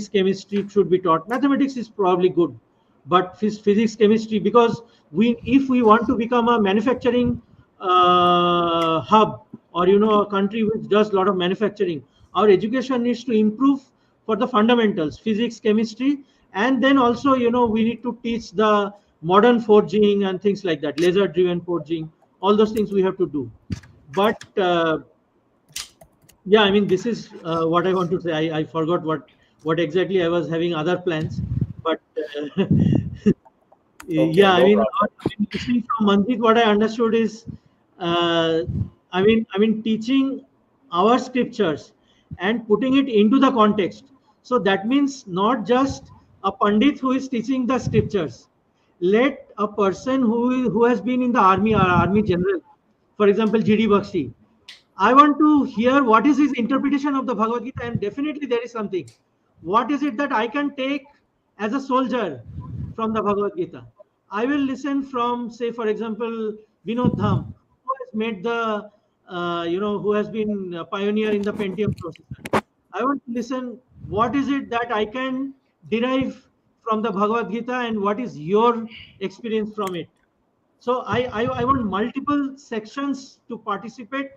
chemistry should be taught. Mathematics is probably good, but physics chemistry, because if we want to become a manufacturing hub, or a country which does a lot of manufacturing, our education needs to improve for the fundamentals, physics chemistry. And then also we need to teach the modern forging and things like that, laser driven forging, all those things we have to do. But yeah, I mean, this is what I want to say. I forgot what exactly I was having other plans, but Okay, yeah, I no mean, problem. listening from Manjit, what I understood is, uh, I mean, teaching our scriptures and putting it into the context. So that means not just a pandit who is teaching the scriptures. Let a person who has been in the army, or army general, for example, GD Bakshi, I want to hear what is his interpretation of the Bhagavad Gita, and definitely there is something. What is it that I can take as a soldier from the Bhagavad Gita? I will listen from, say, for example, Vinod Dham, who has made who has been a pioneer in the Pentium processor. I want to listen. What is it that I can derive from the Bhagavad Gita, and what is your experience from it? So I want multiple sections to participate,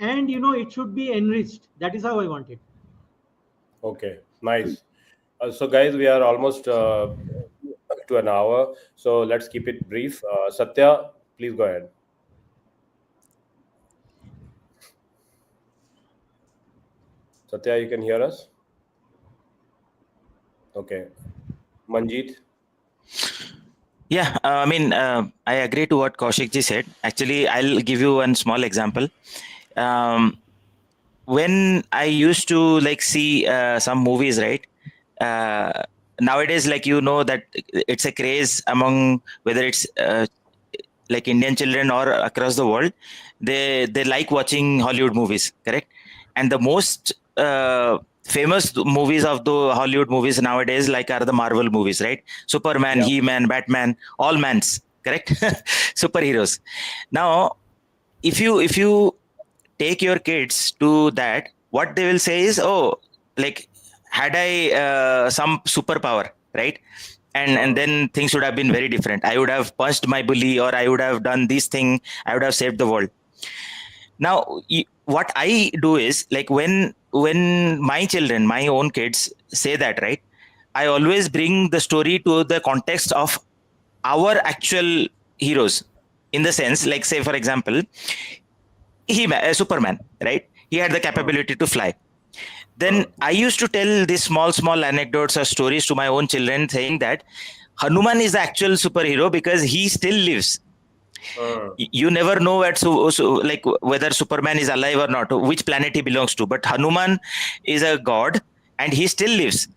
and it should be enriched. That is how I want it. Okay, nice. So, guys, we are almost to an hour, so let's keep it brief. Satya, please go ahead. Satya, you can hear us? Okay. Manjeet? Yeah, I mean, I agree to what Kaushik ji said. Actually, I'll give you one small example. When I used to see some movies, right? Nowadays, that it's a craze among, whether it's like Indian children or across the world, they like watching Hollywood movies, correct? And the most famous movies of the Hollywood movies nowadays are the Marvel movies, right? Superman, Yeah. He-Man, Batman, all mans, correct? Superheroes. Now, if you take your kids to that, what they will say is, oh, like, had I some superpower, right? and then things would have been very different. I would have punched my bully, or I would have done this thing. I would have saved the world. Now, what I do is, like, when my children, my own kids, say that, right, I always bring the story to the context of our actual heroes. In the sense, like, say for example, Superman, right? He had the capability to fly. Then I used to tell these small anecdotes or stories to my own children, saying that Hanuman is the actual superhero because he still lives. You never know like whether Superman is alive or not, which planet he belongs to, but Hanuman is a god and he still lives.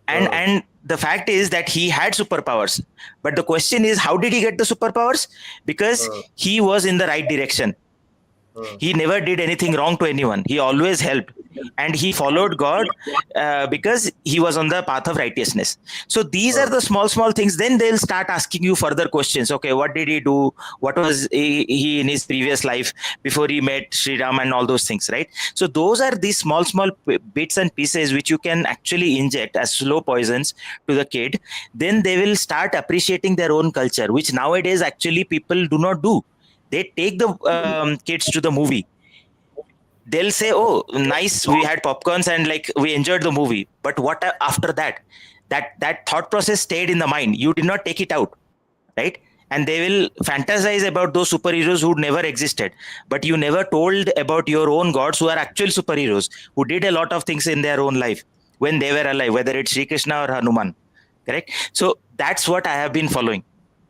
And the fact is that he had superpowers, but the question is, how did he get the superpowers? Because he was in the right direction. He never did anything wrong to anyone. He always helped, and he followed God because he was on the path of righteousness. So these are the small things. Then they'll start asking you further questions. Okay, what did he do? What was he in his previous life before he met Sri Ram and all those things, right? So those are these small bits and pieces which you can actually inject as slow poisons to the kid. Then they will start appreciating their own culture, which nowadays actually people do not do. They take the kids to the movie. They'll say, oh, nice, we had popcorns and like we enjoyed the movie. But what after that? That thought process stayed in the mind. You did not take it out, right? And they will fantasize about those superheroes who never existed. But you never told about your own gods who are actual superheroes, who did a lot of things in their own life when they were alive, whether it's Sri Krishna or Hanuman, correct? So that's what I have been following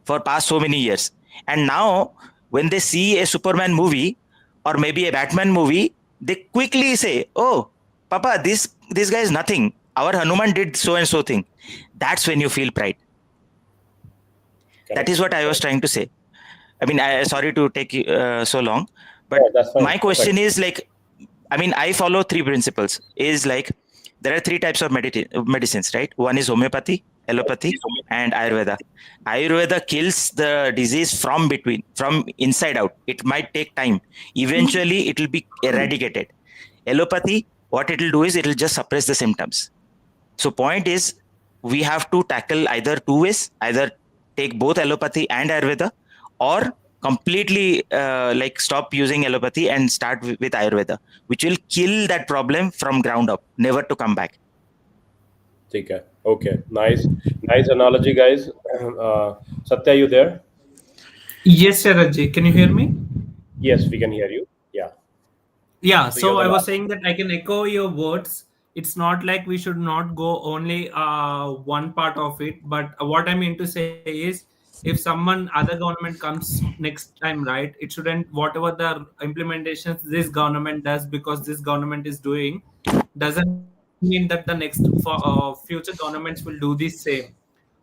for past so many years. And now, when they see a Superman movie or maybe a Batman movie, they quickly say, oh, Papa, this guy is nothing. Our Hanuman did so and so thing. That's when you feel pride. Correct. That is what I was trying to say. I mean, sorry to take so long, but my question is like, I mean, I follow 3 principles. Is like, there are 3 types of medicines, right? One is homeopathy, allopathy, and Ayurveda. Ayurveda kills the disease from inside out. It might take time. Eventually, it will be eradicated. Allopathy, what it will do is it will just suppress the symptoms. So point is, we have to tackle either 2 ways, either take both allopathy and Ayurveda, or completely like stop using allopathy and start with Ayurveda, which will kill that problem from ground up, never to come back. Okay, nice analogy, guys. Satya, you there? Yes, Sharajji. Can you hear me? Yes, we can hear you. Yeah, so I was saying that I can echo your words. It's not like we should not go only one part of it, but what I mean to say is, if someone other government comes next time, right, it shouldn't, whatever the implementations this government does because this government is doing, doesn't mean that the next future governments will do the same.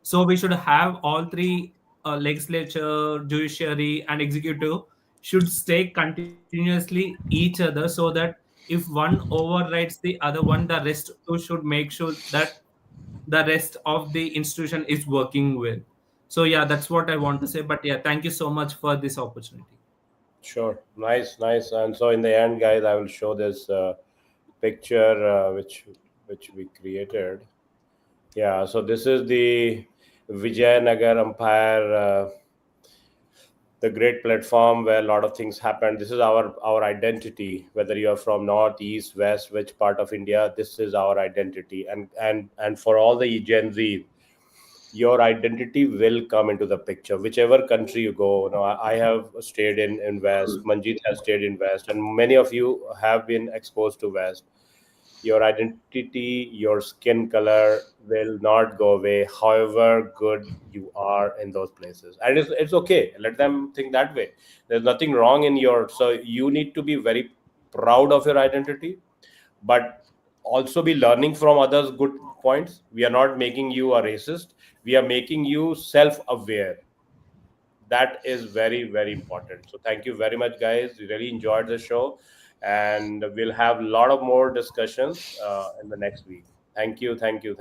So we should have all 3 legislature, judiciary, and executive should stay continuously each other, so that if one overrides the other one, the rest too should make sure that the rest of the institution is working well. So yeah, that's what I want to say. But yeah, thank you so much for this opportunity. Sure, nice. And so in the end, guys, I will show this picture which we created. Yeah, so this is the Vijayanagara Empire, the great platform where a lot of things happen. This is our identity. Whether you are from north, east, west, which part of India, this is our identity. And for all the Gen Z, your identity will come into the picture whichever country you go. I have stayed in West. Manjeet has stayed in West, and many of you have been exposed to West. Your identity, your skin color will not go away, however good you are in those places. And it's okay. Let them think that way. There's nothing wrong in so you need to be very proud of your identity, but also be learning from others' good points. We are not making you a racist. We are making you self-aware. That is very, very important. So thank you very much, guys. We really enjoyed the show, and we'll have a lot of more discussions in the next week. Thank you. Thank you.